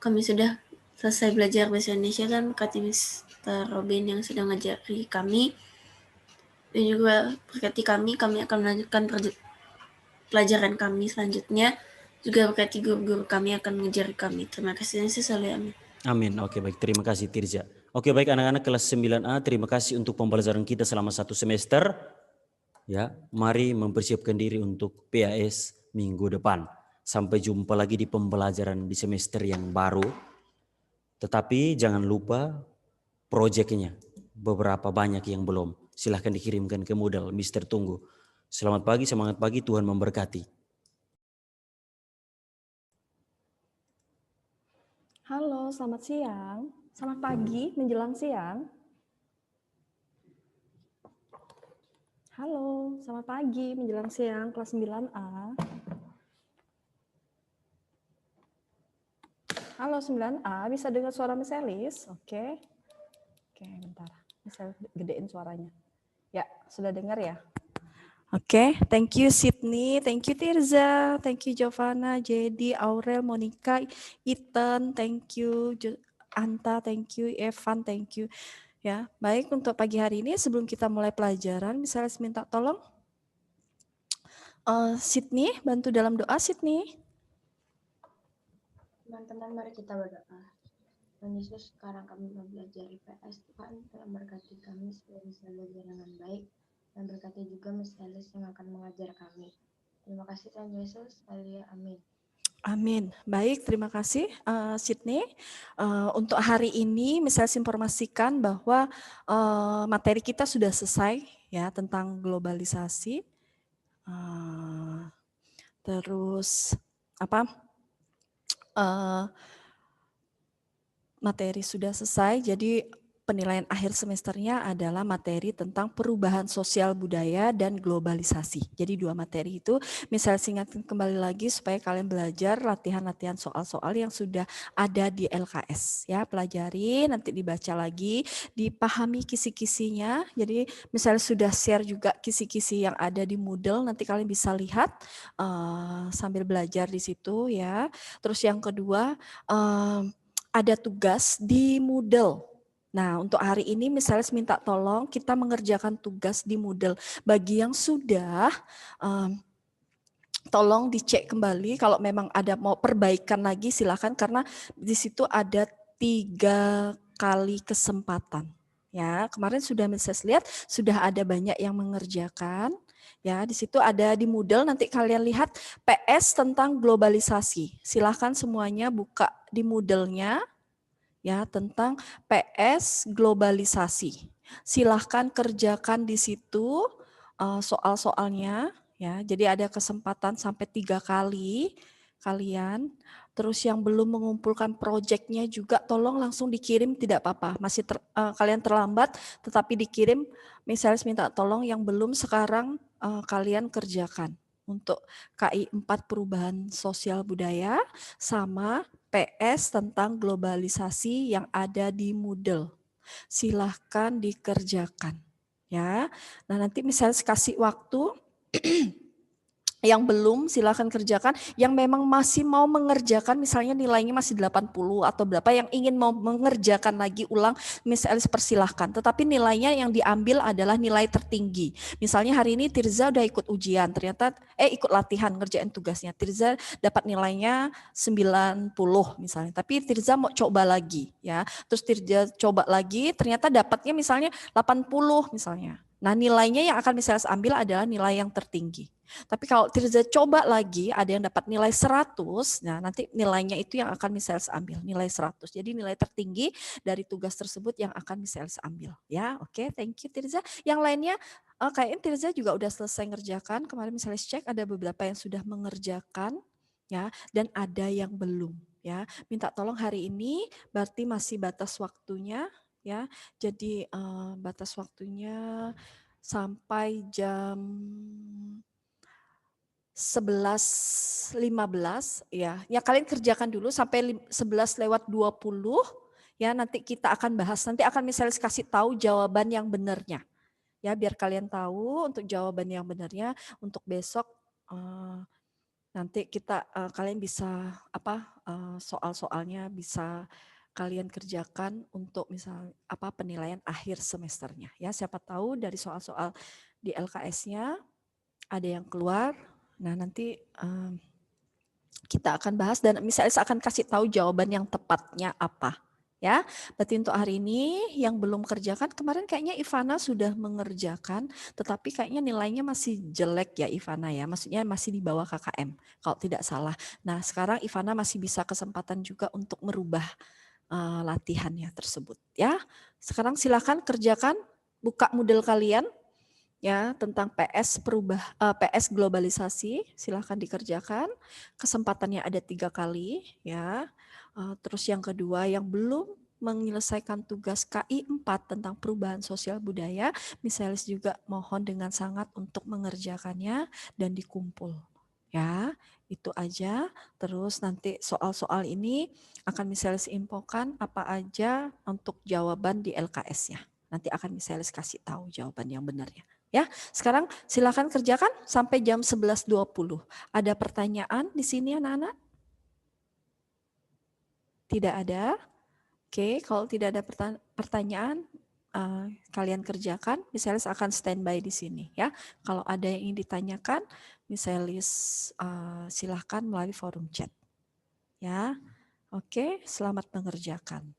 kami sudah selesai belajar bahasa Indonesia dan berkati Mr. Robin yang sudah ngajari kami. Dan juga berkati kami akan melanjutkan pelajaran kami selanjutnya. Juga berkati guru-guru kami akan mengajar kami. Terima kasih dan selalu amin. Amin. Oke, baik. Terima kasih Tirza. Oke, baik anak-anak kelas 9A, terima kasih untuk pembelajaran kita selama 1 semester. Ya, mari mempersiapkan diri untuk PAS minggu depan. Sampai jumpa lagi di pembelajaran di semester yang baru. Tetapi jangan lupa proyeknya. Beberapa banyak yang belum. Silahkan dikirimkan ke Moodle. Mister tunggu. Selamat pagi, semangat pagi, Tuhan memberkati. Halo, selamat siang. Selamat pagi menjelang siang. Halo, selamat pagi menjelang siang kelas 9A. Halo 9A, bisa dengar suara Miss Elis? Oke. Oke, bentar. Bisa gedein suaranya. Ya, sudah dengar ya? Oke, thank you Sydney, thank you Tirza, thank you Giovanna, Jedi, Aurel, Monica, Ethan, thank you Anta, thank you Evan, thank you. Ya, baik untuk pagi hari ini sebelum kita mulai pelajaran, misalnya minta tolong Sydney, bantu dalam doa Sydney. Teman-teman, mari kita berdoa. Tuhan Yesus, sekarang kami mempelajari PS, Tuhan telah berkati kami supaya bisa belajar dengan baik, dan berkati juga Miss Elis yang akan mengajar kami. Terima kasih Tuhan Yesus, haleluya, amin. Amin. Baik, terima kasih Sydney. Untuk hari ini misalnya informasikan bahwa materi kita sudah selesai ya tentang globalisasi. Terus apa? Materi sudah selesai, jadi penilaian akhir semesternya adalah materi tentang perubahan sosial budaya dan globalisasi. Jadi 2 materi itu, misalnya ingatkan kembali lagi supaya kalian belajar latihan-latihan soal-soal yang sudah ada di LKS. Ya, pelajari, nanti dibaca lagi, dipahami kisi-kisinya. Jadi misalnya sudah share juga kisi-kisi yang ada di Moodle, nanti kalian bisa lihat sambil belajar di situ ya. Terus yang kedua, ada tugas di Moodle. Nah, untuk hari ini misalnya minta tolong kita mengerjakan tugas di Moodle. Bagi yang sudah, tolong dicek kembali kalau memang ada mau perbaikan lagi silakan karena di situ ada 3 kali kesempatan. Ya, kemarin sudah saya lihat sudah ada banyak yang mengerjakan. Ya, di situ ada di Moodle nanti kalian lihat PS tentang globalisasi. Silakan semuanya buka di Moodle-nya. Ya, tentang PS globalisasi. Silahkan kerjakan di situ soal-soalnya ya. Jadi ada kesempatan sampai 3 kali kalian. Terus yang belum mengumpulkan proyeknya juga tolong langsung dikirim tidak apa-apa. Masih kalian terlambat tetapi dikirim misalnya minta tolong yang belum sekarang kalian kerjakan untuk KI 4 perubahan sosial budaya sama PS tentang globalisasi yang ada di Moodle. Silahkan dikerjakan. Ya. Nah, nanti misalnya kasih waktu yang belum silakan kerjakan, yang memang masih mau mengerjakan misalnya nilainya masih 80 atau berapa yang ingin mau mengerjakan lagi ulang misalnya persilahkan, tetapi nilainya yang diambil adalah nilai tertinggi. Misalnya hari ini Tirza udah ikut ujian, ternyata ikut latihan ngerjain tugasnya, Tirza dapat nilainya 90 misalnya, tapi Tirza mau coba lagi ya, terus Tirza coba lagi ternyata dapatnya misalnya 80 misalnya. Nah, nilainya yang akan misalnya ambil adalah nilai yang tertinggi. Tapi kalau Tirza coba lagi, ada yang dapat nilai 100, nah nanti nilainya itu yang akan misalnya ambil, nilai 100. Jadi nilai tertinggi dari tugas tersebut yang akan misalnya ambil. Ya, oke, thank you Tirza. Yang lainnya, kayaknya Tirza juga udah selesai ngerjakan. Kemarin misalnya cek ada beberapa yang sudah mengerjakan, ya, dan ada yang belum. Ya, minta tolong hari ini, berarti masih batas waktunya. Ya, jadi batas waktunya sampai jam 11.15 ya. Ya kalian kerjakan dulu sampai 11:20 ya, nanti kita akan bahas. Nanti akan misalnya kasih tahu jawaban yang benarnya. Ya, biar kalian tahu untuk jawaban yang benarnya untuk besok nanti kita kalian bisa soal-soalnya bisa kalian kerjakan untuk misal apa penilaian akhir semesternya ya. Siapa tahu dari soal-soal di LKS-nya ada yang keluar. Nah, nanti kita akan bahas dan misalnya saya akan kasih tahu jawaban yang tepatnya apa. Ya, berarti untuk hari ini yang belum kerjakan, kemarin kayaknya Ivana sudah mengerjakan, tetapi kayaknya nilainya masih jelek ya Ivana ya, maksudnya masih di bawah KKM kalau tidak salah. Nah sekarang Ivana masih bisa kesempatan juga untuk merubah latihannya tersebut ya. Sekarang silakan kerjakan, buka Moodle kalian ya tentang PS globalisasi, silakan dikerjakan. Kesempatannya ada 3 kali ya. Terus yang kedua yang belum menyelesaikan tugas KI 4 tentang perubahan sosial budaya, misalis juga mohon dengan sangat untuk mengerjakannya dan dikumpul. Ya, itu aja. Terus nanti soal-soal ini akan misalis infokan apa aja untuk jawaban di LKS-nya. Nanti akan misalis kasih tahu jawaban yang benarnya. Ya, sekarang silakan kerjakan sampai jam 11.20. Ada pertanyaan di sini anak-anak? Tidak ada? Oke, kalau tidak ada pertanyaan, kalian kerjakan, misalis akan standby di sini ya. Kalau ada yang ingin ditanyakan, misalis silahkan melalui forum chat. Ya, oke, selamat mengerjakan.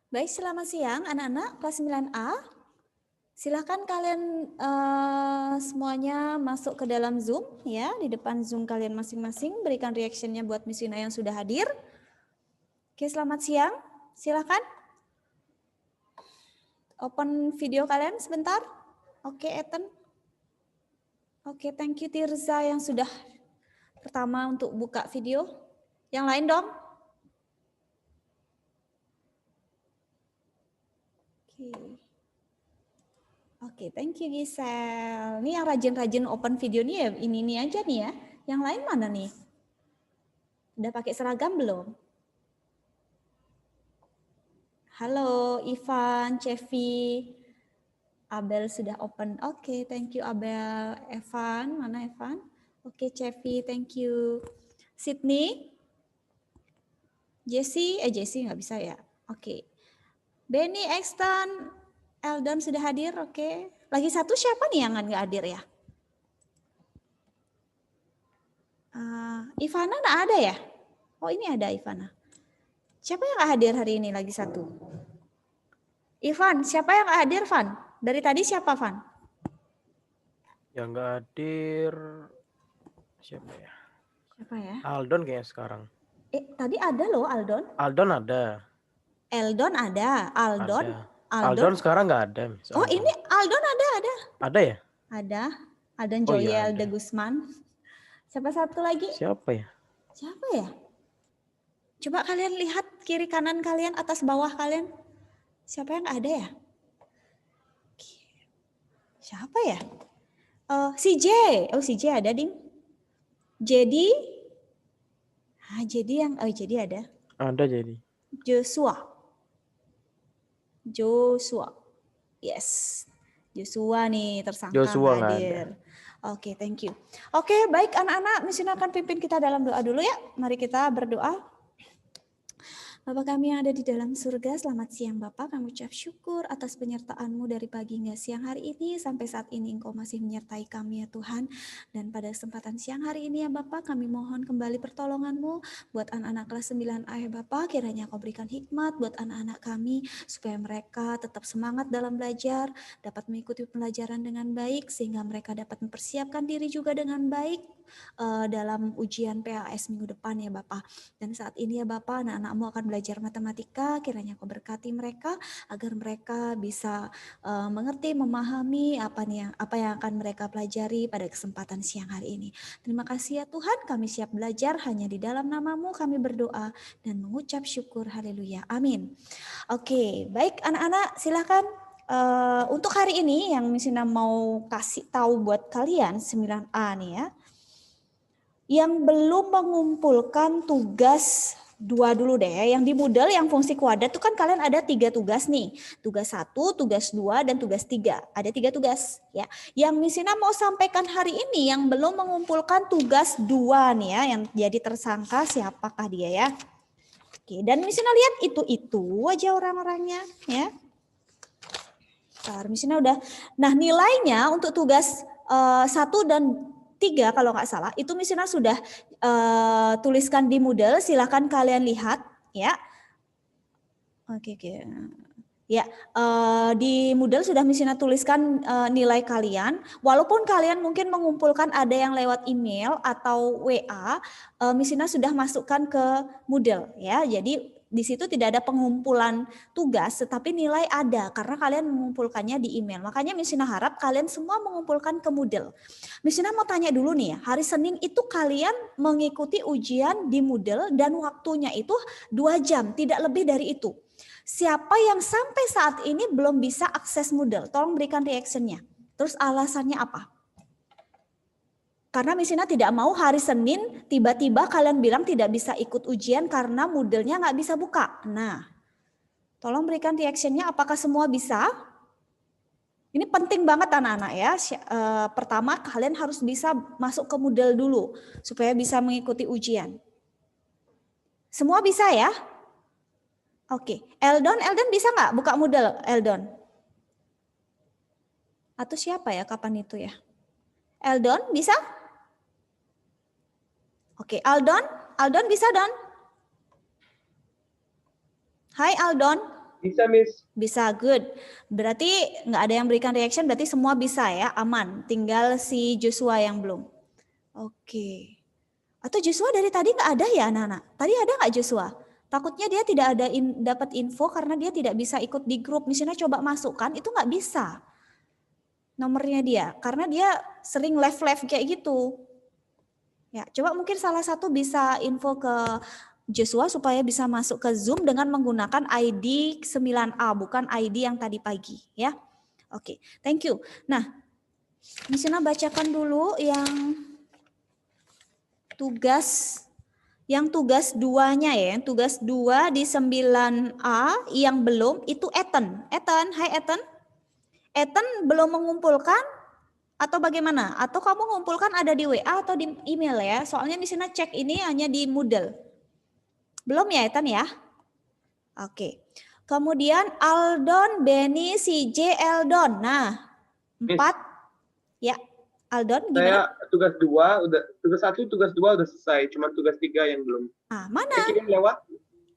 Baik, selamat siang anak-anak kelas 9A. Silakan kalian semuanya masuk ke dalam Zoom ya, di depan Zoom kalian masing-masing, berikan reactionnya buat Miss Yuna yang sudah hadir. Oke, selamat siang. Silakan. Open video kalian sebentar. Oke, Ethan. Oke, thank you Tirza yang sudah pertama untuk buka video. Yang lain dong. Oke, thank you Gisel. Ini yang rajin-rajin open video nih ya, ini aja nih ya. Yang lain mana nih? Udah pakai seragam belum? Halo Ivan, Cevi, Abel sudah open. Oke, thank you Abel. Evan, mana Evan? Oke, Cevi, thank you. Sydney, Jessie nggak bisa ya. Oke. Benny, Exton, Eldon sudah hadir, oke. Lagi satu siapa nih yang nggak hadir ya? Ivana nggak ada ya? Oh ini ada Ivana. Siapa yang nggak hadir hari ini lagi satu? Ivan, siapa yang nggak hadir, Van? Dari tadi siapa, Van? Yang nggak hadir siapa ya? Siapa ya? Aldon kayaknya sekarang. Tadi ada loh Aldon. Aldon ada. Eldon ada. Aldon. Ada. Aldon sekarang nggak ada. Miss Oh Aldon. ini Aldon ada. Ada ya? Ada. Aldon Oh, iya, Joyel ada. de Guzman. Siapa satu lagi? Siapa ya? Siapa ya? Coba kalian lihat kiri kanan kalian, atas bawah kalian. Siapa yang nggak ada ya? Siapa ya? CJ. Oh CJ ada, Ding. Jadi ada. Ada jadi. Joshua. Yes. Joshua nih tersangka Joshua nggak hadir. Oke, thank you. Oke, baik anak-anak, Miss Yuna akan pimpin kita dalam doa dulu ya. Mari kita berdoa. Bapa kami yang ada di dalam surga, selamat siang Bapak. Kami ucap syukur atas penyertaan-Mu dari pagi hingga siang hari ini. Sampai saat ini Engkau masih menyertai kami ya Tuhan. Dan pada kesempatan siang hari ini ya Bapak, kami mohon kembali pertolongan-Mu buat anak-anak kelas 9A ya Bapak. Kiranya Kau berikan hikmat buat anak-anak kami, supaya mereka tetap semangat dalam belajar, dapat mengikuti pelajaran dengan baik, sehingga mereka dapat mempersiapkan diri juga dengan baik dalam ujian PAS minggu depan ya Bapak. Dan saat ini ya Bapak, anak-anak-Mu akan belajar matematika, kiranya Kau berkati mereka agar mereka bisa mengerti, memahami apa yang akan mereka pelajari pada kesempatan siang hari ini. Terima kasih ya Tuhan, kami siap belajar hanya di dalam nama-Mu kami berdoa dan mengucap syukur, haleluya, amin. Oke, baik anak-anak silakan. Untuk hari ini yang Miss Yuna mau kasih tahu buat kalian 9A nih ya. Yang belum mengumpulkan tugas 2 dulu deh. Yang di Moodle yang fungsi kuadrat itu kan kalian ada 3 tugas nih. Tugas 1, tugas 2, dan tugas 3. Ada 3 tugas ya. Yang Miss Yuna mau sampaikan hari ini yang belum mengumpulkan tugas 2 nih ya. Yang jadi tersangka siapakah dia ya. Oke, dan Miss Yuna lihat itu aja orang-orangnya ya. Miss Yuna udah. Nah nilainya untuk tugas 1 dan 3 kalau nggak salah itu Miss Yuna sudah tuliskan di Moodle, silahkan kalian lihat ya. Oke. Ya, di Moodle sudah Miss Yuna tuliskan nilai kalian. Walaupun kalian mungkin mengumpulkan ada yang lewat email atau WA, Miss Yuna sudah masukkan ke Moodle ya. Jadi di situ tidak ada pengumpulan tugas, tetapi nilai ada karena kalian mengumpulkannya di email. Makanya Miss Yuna harap kalian semua mengumpulkan ke Moodle. Miss Yuna mau tanya dulu nih ya, hari Senin itu kalian mengikuti ujian di Moodle dan waktunya itu 2 jam, tidak lebih dari itu. Siapa yang sampai saat ini belum bisa akses Moodle? Tolong berikan reaction-nya. Terus alasannya apa? Karena Miss Yuna tidak mau hari Senin tiba-tiba kalian bilang tidak bisa ikut ujian karena Moodle-nya nggak bisa buka. Nah, tolong berikan reaction-nya apakah semua bisa? Ini penting banget anak-anak ya. Pertama kalian harus bisa masuk ke Moodle dulu supaya bisa mengikuti ujian. Semua bisa ya? Oke, Eldon bisa nggak buka Moodle, Eldon? Atau siapa ya kapan itu ya? Eldon bisa? Oke, Aldon bisa Don? Hai Aldon. Bisa, Miss. Bisa, good. Berarti nggak ada yang berikan reaction, berarti semua bisa ya, aman. Tinggal si Joshua yang belum. Oke. Atau Joshua dari tadi nggak ada ya anak-anak? Tadi ada nggak Joshua? Takutnya dia tidak ada dapat info karena dia tidak bisa ikut di grup. Misalnya coba masukkan, itu nggak bisa nomornya dia. Karena dia sering live kayak gitu. Ya, coba mungkin salah satu bisa info ke Joshua supaya bisa masuk ke Zoom dengan menggunakan ID 9A, bukan ID yang tadi pagi ya. Oke, thank you. Nah, Misina bacakan dulu yang tugas 2-nya ya. Tugas 2 di 9A yang belum itu Ethan. Ethan, hai Ethan. Ethan belum mengumpulkan atau bagaimana? Atau kamu mengumpulkan ada di WA atau di email ya? Soalnya Misina cek ini hanya di Moodle. Belum ya Ethan ya? Oke. Kemudian Aldon, Benny, CJ, Eldon. Nah, 4. Ya, Aldon gimana? Saya tugas 2, tugas 1, tugas 2 udah selesai. Cuma tugas 3 yang belum. Ah, mana? Saya kirim lewat.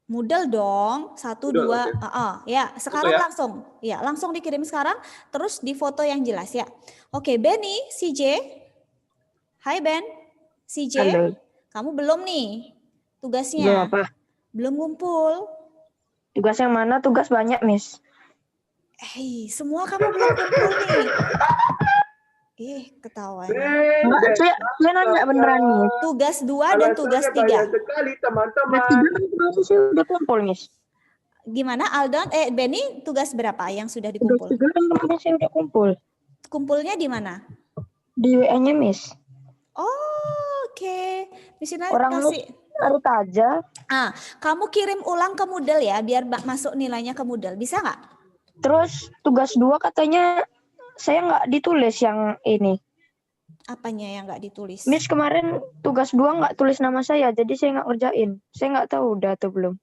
Moodle dong. 1, 2. Okay. Ya, sekarang ya? langsung. Ya, langsung dikirim sekarang. Terus di foto yang jelas ya. Oke, Benny, CJ. Hai Ben. CJ. Halo. Kamu belum nih tugasnya? Belum apa? Belum ngumpul. Tugas yang mana? Tugas banyak, Miss. Semua kamu belum ngumpul nih. Ketawa. Enggak, saya nanya beneran nih. Tugas 2 dan tugas 3. Banyak sekali teman-teman. Saya udah kumpul, Miss. Gimana Aldon? Benny tugas berapa yang sudah dikumpul? Tugas 3 kan kemarin saya udah kumpul. Kumpulnya di mana? Di WA-nya, Miss. Oh, oke. Misalnya Orang kasih taruh aja. Kamu kirim ulang ke Moodle ya, biar masuk nilainya ke Moodle. Bisa nggak? Terus tugas 2 katanya saya nggak ditulis yang ini. Apanya yang nggak ditulis? Miss kemarin tugas 2 nggak tulis nama saya, jadi saya nggak ngerjain. Saya nggak tahu udah atau belum.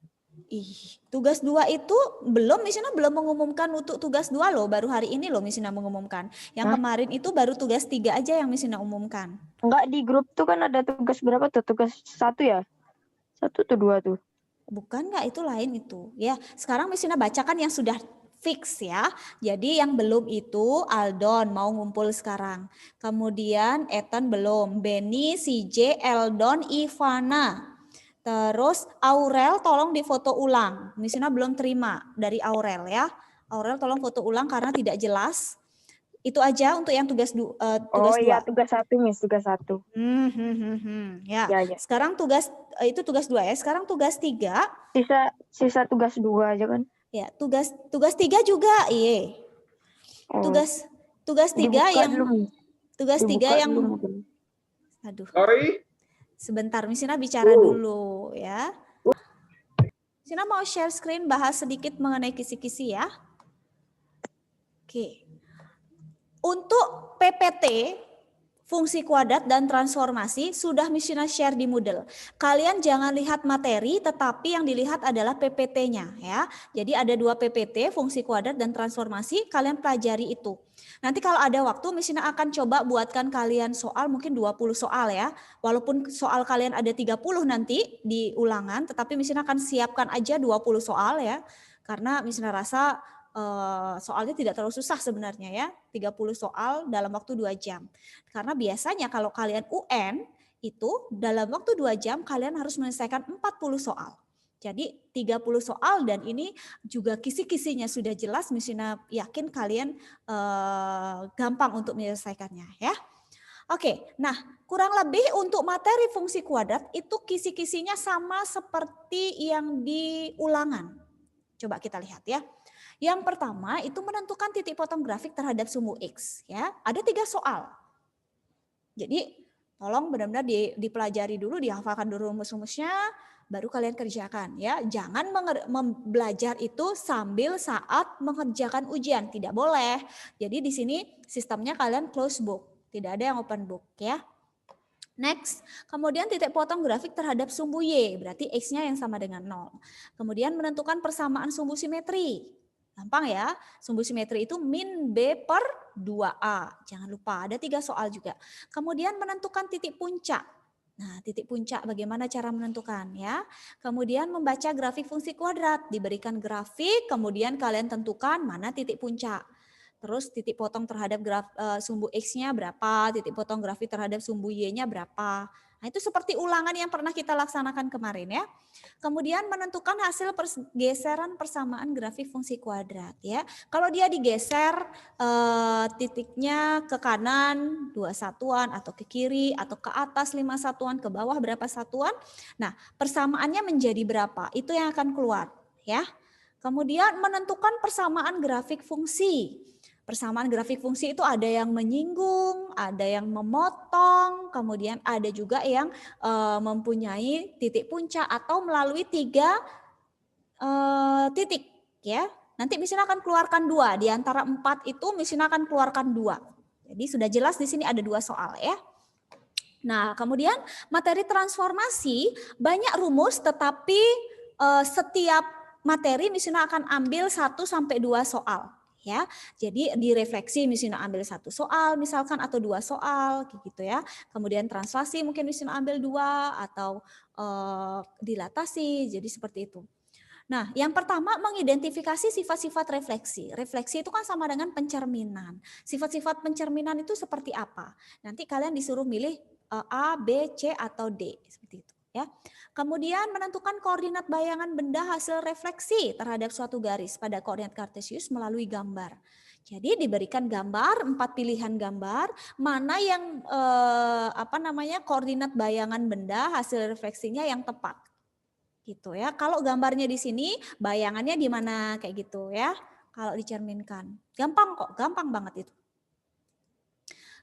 Tugas 2 itu belum, misalnya belum mengumumkan untuk tugas 2 loh, baru hari ini loh misalnya mengumumkan. Yang kemarin itu baru tugas 3 aja yang misalnya umumkan. Enggak, di grup tuh kan ada tugas berapa tuh? Tugas 1 ya? 1 tuh 2 tuh. Bukan nggak, itu lain itu. Ya, sekarang misalnya bacakan yang sudah fix ya. Jadi yang belum itu Aldon mau ngumpul sekarang. Kemudian Ethan belum, Benny, CJ, Eldon, Ivana. Terus Aurel tolong difoto ulang. Misalnya belum terima dari Aurel ya. Aurel tolong foto ulang karena tidak jelas. Itu aja untuk yang tugas 2. Iya, tugas 1 Miss, tugas 1. Ya. Ya. Sekarang itu tugas 2 ya. Sekarang tugas 3. Sisa tugas 2 aja kan? Ya, tugas 3 juga, iya. Tugas 3 yang dulu. Tugas 3 yang dulu. Aduh. Sorry. Sebentar, Misina bicara dulu ya. Misina mau share screen bahas sedikit mengenai kisi-kisi ya. Oke. Untuk PPT, fungsi kuadrat dan transformasi sudah Misina share di Moodle. Kalian jangan lihat materi, tetapi yang dilihat adalah PPT-nya ya. Jadi ada 2 PPT, fungsi kuadrat dan transformasi, kalian pelajari itu. Nanti kalau ada waktu, Misina akan coba buatkan kalian soal, mungkin 20 soal ya. Walaupun soal kalian ada 30 nanti di ulangan, tetapi Misina akan siapkan aja 20 soal ya. Karena Misina rasa soalnya tidak terlalu susah sebenarnya ya, 30 soal dalam waktu 2 jam. Karena biasanya kalau kalian UN itu dalam waktu 2 jam kalian harus menyelesaikan 40 soal. Jadi 30 soal dan ini juga kisi-kisinya sudah jelas, Misina yakin kalian gampang untuk menyelesaikannya ya. Oke, nah kurang lebih untuk materi fungsi kuadrat itu kisi-kisinya sama seperti yang di ulangan. Coba kita lihat ya. Yang pertama itu menentukan titik potong grafik terhadap sumbu X. Ya, ada 3 soal. Jadi tolong benar-benar dipelajari dulu, dihafalkan dulu rumus-rumusnya, baru kalian kerjakan. Ya, jangan belajar itu sambil saat mengerjakan ujian, tidak boleh. Jadi di sini sistemnya kalian close book, tidak ada yang open book ya. Next, kemudian titik potong grafik terhadap sumbu Y, berarti X-nya yang sama dengan 0. Kemudian menentukan persamaan sumbu simetri. Gampang ya, sumbu simetri itu min B per 2A. Jangan lupa, ada 3 soal juga. Kemudian menentukan titik puncak. Nah, titik puncak bagaimana cara menentukan ya. Kemudian membaca grafik fungsi kuadrat, diberikan grafik, kemudian kalian tentukan mana titik puncak. Terus titik potong terhadap sumbu X-nya berapa, titik potong grafik terhadap sumbu Y-nya berapa. Nah, itu seperti ulangan yang pernah kita laksanakan kemarin ya. Kemudian menentukan hasil pergeseran persamaan grafik fungsi kuadrat ya. Kalau dia digeser titiknya ke kanan 2 satuan atau ke kiri atau ke atas 5 satuan, ke bawah berapa satuan. Nah, persamaannya menjadi berapa? Itu yang akan keluar ya. Kemudian menentukan persamaan grafik fungsi. Persamaan grafik fungsi itu ada yang menyinggung, ada yang memotong, kemudian ada juga yang mempunyai titik puncak atau melalui 3 titik ya. Nanti Miss Ina akan keluarkan 2, di antara 4 itu Miss Ina akan keluarkan 2. Jadi sudah jelas di sini ada 2 soal ya. Nah, kemudian materi transformasi banyak rumus, tetapi setiap materi Miss Ina akan ambil 1 sampai 2 soal. Ya, jadi direfleksi misalnya ambil 1 soal misalkan atau 2 soal gitu ya. Kemudian translasi mungkin misalnya ambil 2 atau dilatasi, jadi seperti itu. Nah, yang pertama mengidentifikasi sifat-sifat refleksi. Refleksi itu kan sama dengan pencerminan. Sifat-sifat pencerminan itu seperti apa? Nanti kalian disuruh milih A, B, C atau D seperti itu ya. Kemudian menentukan koordinat bayangan benda hasil refleksi terhadap suatu garis pada koordinat kartesius melalui gambar. Jadi diberikan gambar, 4 pilihan gambar, mana yang koordinat bayangan benda hasil refleksinya yang tepat. Gitu ya. Kalau gambarnya di sini, bayangannya di mana kayak gitu ya. Kalau dicerminkan. Gampang kok, gampang banget itu.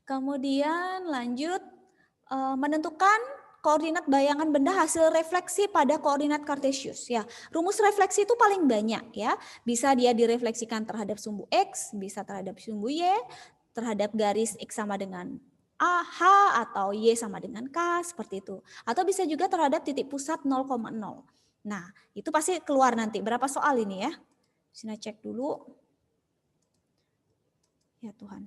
Kemudian lanjut menentukan koordinat bayangan benda hasil refleksi pada koordinat kartesius ya. Rumus refleksi itu paling banyak ya. Bisa dia direfleksikan terhadap sumbu X, bisa terhadap sumbu Y, terhadap garis X sama dengan H atau Y sama dengan K seperti itu. Atau bisa juga terhadap titik pusat 0,0. Nah, itu pasti keluar nanti. Berapa soal ini ya? Sini cek dulu. Ya Tuhan.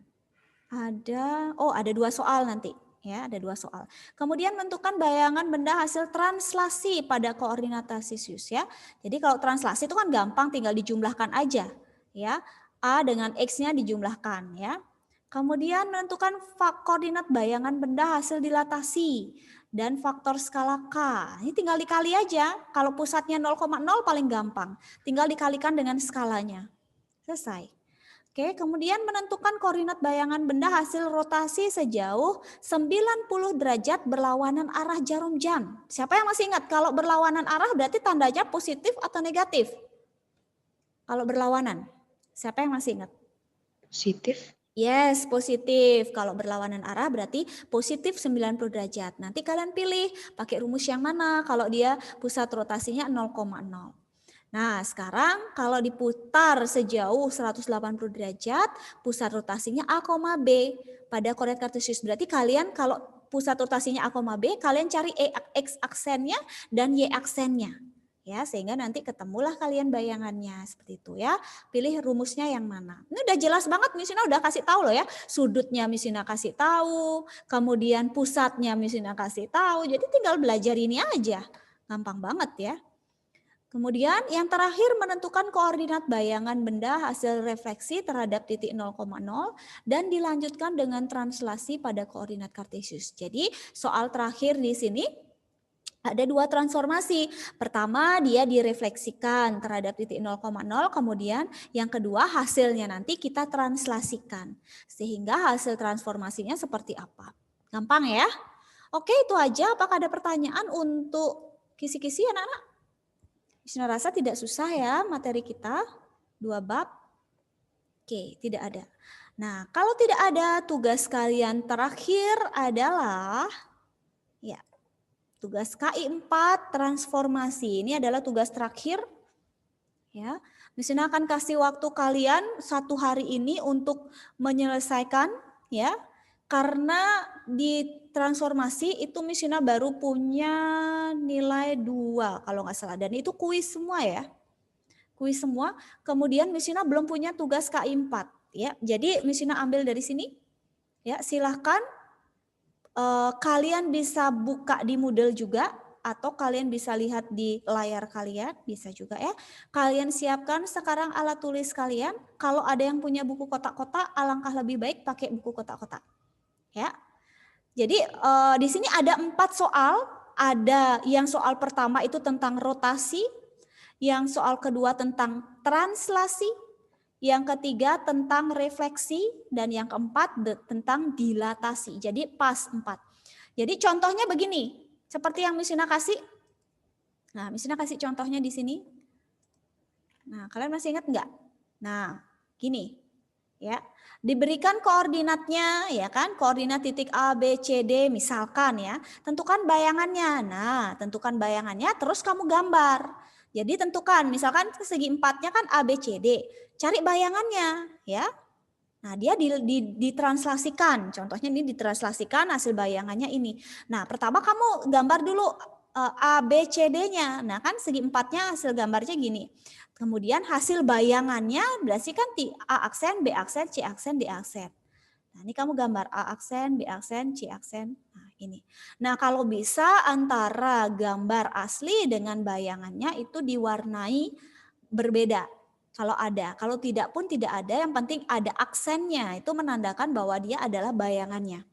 Ada 2 soal nanti. Ya, ada 2 soal. Kemudian menentukan bayangan benda hasil translasi pada koordinat kartesius ya. Jadi kalau translasi itu kan gampang, tinggal dijumlahkan aja ya. A dengan X-nya dijumlahkan ya. Kemudian menentukan koordinat bayangan benda hasil dilatasi dan faktor skala K. Ini tinggal dikali aja. Kalau pusatnya 0,0 paling gampang. Tinggal dikalikan dengan skalanya. Selesai. Oke, kemudian menentukan koordinat bayangan benda hasil rotasi sejauh 90 derajat berlawanan arah jarum jam. Siapa yang masih ingat kalau berlawanan arah berarti tandanya positif atau negatif? Kalau berlawanan, siapa yang masih ingat? Positif. Yes, positif. Kalau berlawanan arah berarti positif 90 derajat. Nanti kalian pilih pakai rumus yang mana kalau dia pusat rotasinya 0,0. Nah, sekarang kalau diputar sejauh 180 derajat, pusat rotasinya A, B pada koordinat kartesius. Berarti kalian kalau pusat rotasinya A, B, kalian cari X aksennya dan Y aksennya. Ya, sehingga nanti ketemulah kalian bayangannya seperti itu ya. Pilih rumusnya yang mana. Ini udah jelas banget, Miss Ina udah kasih tahu loh ya. Sudutnya Miss Ina kasih tahu, kemudian pusatnya Miss Ina kasih tahu. Jadi tinggal belajar ini aja. Gampang banget ya. Kemudian yang terakhir menentukan koordinat bayangan benda hasil refleksi terhadap titik 0,0 dan dilanjutkan dengan translasi pada koordinat kartesius. Jadi soal terakhir di sini ada 2 transformasi. Pertama dia direfleksikan terhadap titik 0,0, kemudian yang kedua hasilnya nanti kita translasikan. Sehingga hasil transformasinya seperti apa. Gampang ya? Oke, itu aja. Apakah ada pertanyaan untuk kisi-kisi anak-anak? Saya rasa tidak susah ya materi kita, 2 bab. Oke, tidak ada. Nah, kalau tidak ada, tugas kalian terakhir adalah ya, tugas KI 4 transformasi. Ini adalah tugas terakhir. Ya, Miss Ina akan kasih waktu kalian 1 hari ini untuk menyelesaikan ya. Karena di transformasi itu Miss Ina baru punya nilai 2 kalau nggak salah. Dan itu kuis semua ya. Kuis semua. Kemudian Miss Ina belum punya tugas KI 4. Ya. Jadi Miss Ina ambil dari sini. Ya, silahkan kalian bisa buka di Moodle juga, atau kalian bisa lihat di layar kalian, bisa juga ya. Kalian siapkan sekarang alat tulis kalian. Kalau ada yang punya buku kotak-kotak, alangkah lebih baik pakai buku kotak-kotak. Ya. Jadi di sini ada 4 soal. Ada yang soal pertama itu tentang rotasi, yang soal kedua tentang translasi, yang ketiga tentang refleksi, dan yang keempat tentang dilatasi. Jadi pas 4. Jadi contohnya begini. Seperti yang Miss Ina kasih. Nah, Miss Ina kasih contohnya di sini. Nah, kalian masih ingat enggak? Nah, gini. Ya. Diberikan koordinatnya, ya kan? Koordinat titik A, B, C, D misalkan ya. Tentukan bayangannya. Nah, tentukan bayangannya terus kamu gambar. Jadi tentukan, misalkan segi 4-nya kan A, B, C, D. Cari bayangannya, ya. Nah, dia ditranslasikan. Contohnya ini ditranslasikan hasil bayangannya ini. Nah, pertama kamu gambar dulu A, B, C, D-nya. Nah, kan segi 4-nya hasil gambarnya gini. Kemudian hasil bayangannya berarti kan A aksen, B aksen, C aksen, D aksen. Nah, ini kamu gambar A aksen, B aksen, C aksen. Nah, ini. Nah, kalau bisa antara gambar asli dengan bayangannya itu diwarnai berbeda. Kalau ada, kalau tidak pun tidak ada, yang penting ada aksennya, itu menandakan bahwa dia adalah bayangannya.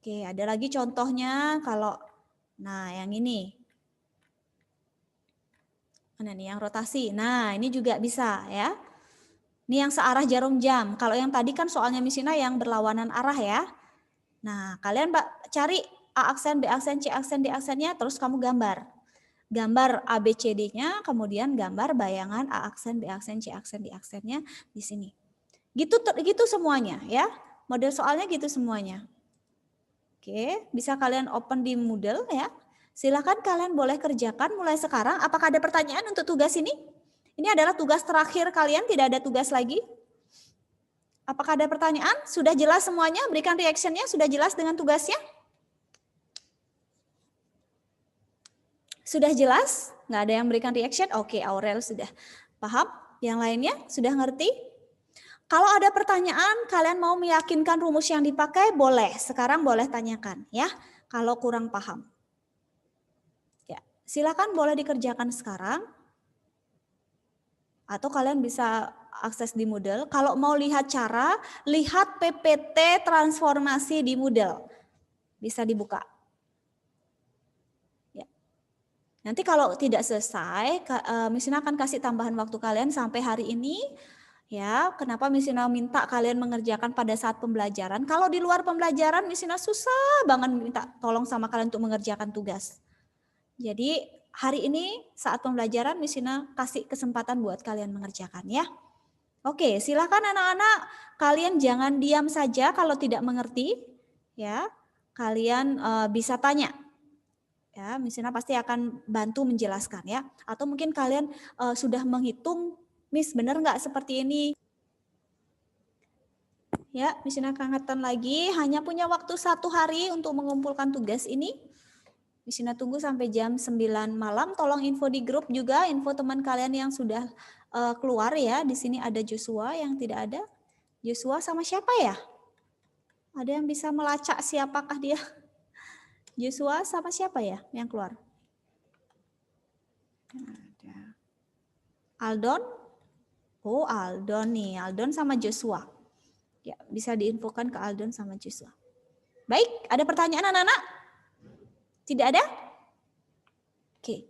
Oke, ada lagi contohnya kalau, nah yang ini. Mana nih yang rotasi? Nah ini juga bisa ya. Ini yang searah jarum jam. Kalau yang tadi kan soalnya Miss Ina yang berlawanan arah ya. Nah kalian cari A aksen, B aksen, C aksen, D aksennya, terus kamu gambar. Gambar ABCD-nya, kemudian gambar bayangan A aksen, B aksen, C aksen, D aksennya di sini. Gitu semuanya ya. Model soalnya gitu semuanya. Oke, bisa kalian open di Moodle ya. Silakan kalian boleh kerjakan mulai sekarang. Apakah ada pertanyaan untuk tugas ini? Ini adalah tugas terakhir kalian, tidak ada tugas lagi. Apakah ada pertanyaan? Sudah jelas semuanya? Berikan reaction-nya, sudah jelas dengan tugasnya? Sudah jelas? Nggak ada yang berikan reaction? Oke, Aurel sudah paham. Yang lainnya sudah ngerti? Kalau ada pertanyaan, kalian mau meyakinkan rumus yang dipakai, boleh. Sekarang boleh tanyakan ya, kalau kurang paham. Ya, silakan boleh dikerjakan sekarang. Atau kalian bisa akses di Moodle. Kalau mau lihat cara, lihat PPT transformasi di Moodle. Bisa dibuka. Nanti kalau tidak selesai, Miss Ina akan kasih tambahan waktu kalian sampai hari ini. Ya, kenapa Miss Ina minta kalian mengerjakan pada saat pembelajaran? Kalau di luar pembelajaran, Miss Ina susah banget minta tolong sama kalian untuk mengerjakan tugas. Jadi hari ini saat pembelajaran Miss Ina kasih kesempatan buat kalian mengerjakan ya. Oke, silakan anak-anak, kalian jangan diam saja kalau tidak mengerti. Ya, kalian bisa tanya. Ya, Miss Ina pasti akan bantu menjelaskan ya. Atau mungkin kalian sudah menghitung, Miss benar nggak seperti ini? Ya, Miss Ina ingatkan lagi, hanya punya waktu 1 hari untuk mengumpulkan tugas ini. Miss Ina tunggu sampai jam 9 malam. Tolong info di grup juga, info teman kalian yang sudah keluar ya. Di sini ada Joshua yang tidak ada. Joshua sama siapa ya? Ada yang bisa melacak siapakah dia? Joshua sama siapa ya yang keluar? Aldon? Oh Aldon nih, Aldon sama Joshua. Ya bisa diinfokan ke Aldon sama Joshua. Baik, ada pertanyaan anak-anak? Tidak ada? Oke,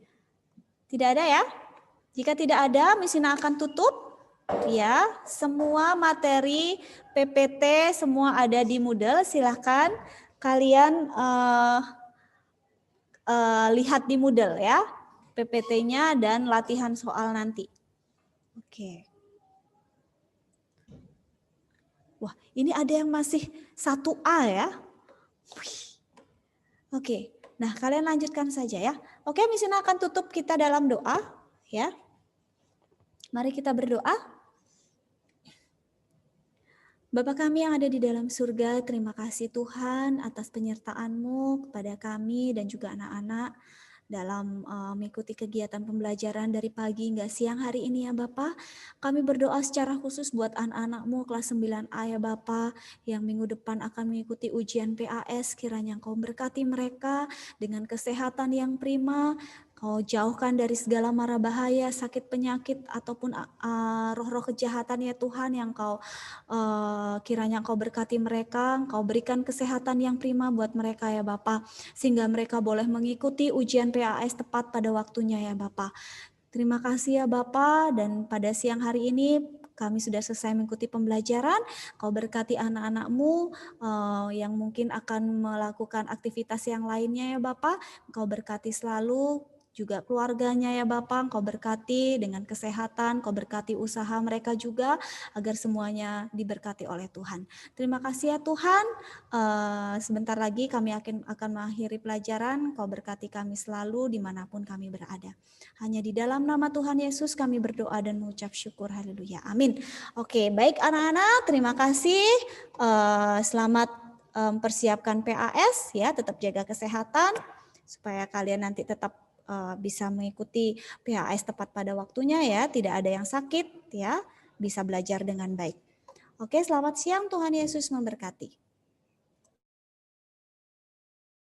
tidak ada ya? Jika tidak ada, Miss Ina akan tutup. Ya, semua materi PPT semua ada di Moodle. Silahkan kalian lihat di Moodle ya, PPT-nya dan latihan soal nanti. Oke. Wah, ini ada yang masih 1A ya. Oke, nah kalian lanjutkan saja ya. Oke, Miss Ina akan tutup kita dalam doa ya. Mari kita berdoa. Bapa kami yang ada di dalam surga, terima kasih Tuhan atas penyertaan-Mu kepada kami dan juga anak-anak. dalam mengikuti kegiatan pembelajaran dari pagi hingga siang hari ini ya Bapak. Kami berdoa secara khusus buat anak-anak-Mu kelas 9A ya Bapak, yang minggu depan akan mengikuti ujian PAS. Kiranya Engkau berkati mereka dengan kesehatan yang prima, Kau jauhkan dari segala mara bahaya, sakit penyakit, ataupun roh-roh kejahatan ya Tuhan, yang Kau kiranya Engkau berkati mereka, Engkau berikan kesehatan yang prima buat mereka ya Bapak, sehingga mereka boleh mengikuti ujian PAS tepat pada waktunya ya Bapak. Terima kasih ya Bapak, dan pada siang hari ini kami sudah selesai mengikuti pembelajaran. Kau berkati anak-anak-Mu yang mungkin akan melakukan aktivitas yang lainnya ya Bapak. Kau berkati selalu juga keluarganya ya Bapak, Kau berkati dengan kesehatan, Kau berkati usaha mereka juga, agar semuanya diberkati oleh Tuhan. Terima kasih ya Tuhan, sebentar lagi kami akan mengakhiri pelajaran. Kau berkati kami selalu dimanapun kami berada. Hanya di dalam nama Tuhan Yesus kami berdoa dan mengucap syukur, haleluya, amin. Oke, baik anak-anak, terima kasih. Selamat persiapkan PAS ya, tetap jaga kesehatan supaya kalian nanti tetap bisa mengikuti PAS tepat pada waktunya ya, tidak ada yang sakit ya, bisa belajar dengan baik. Oke, selamat siang, Tuhan Yesus memberkati.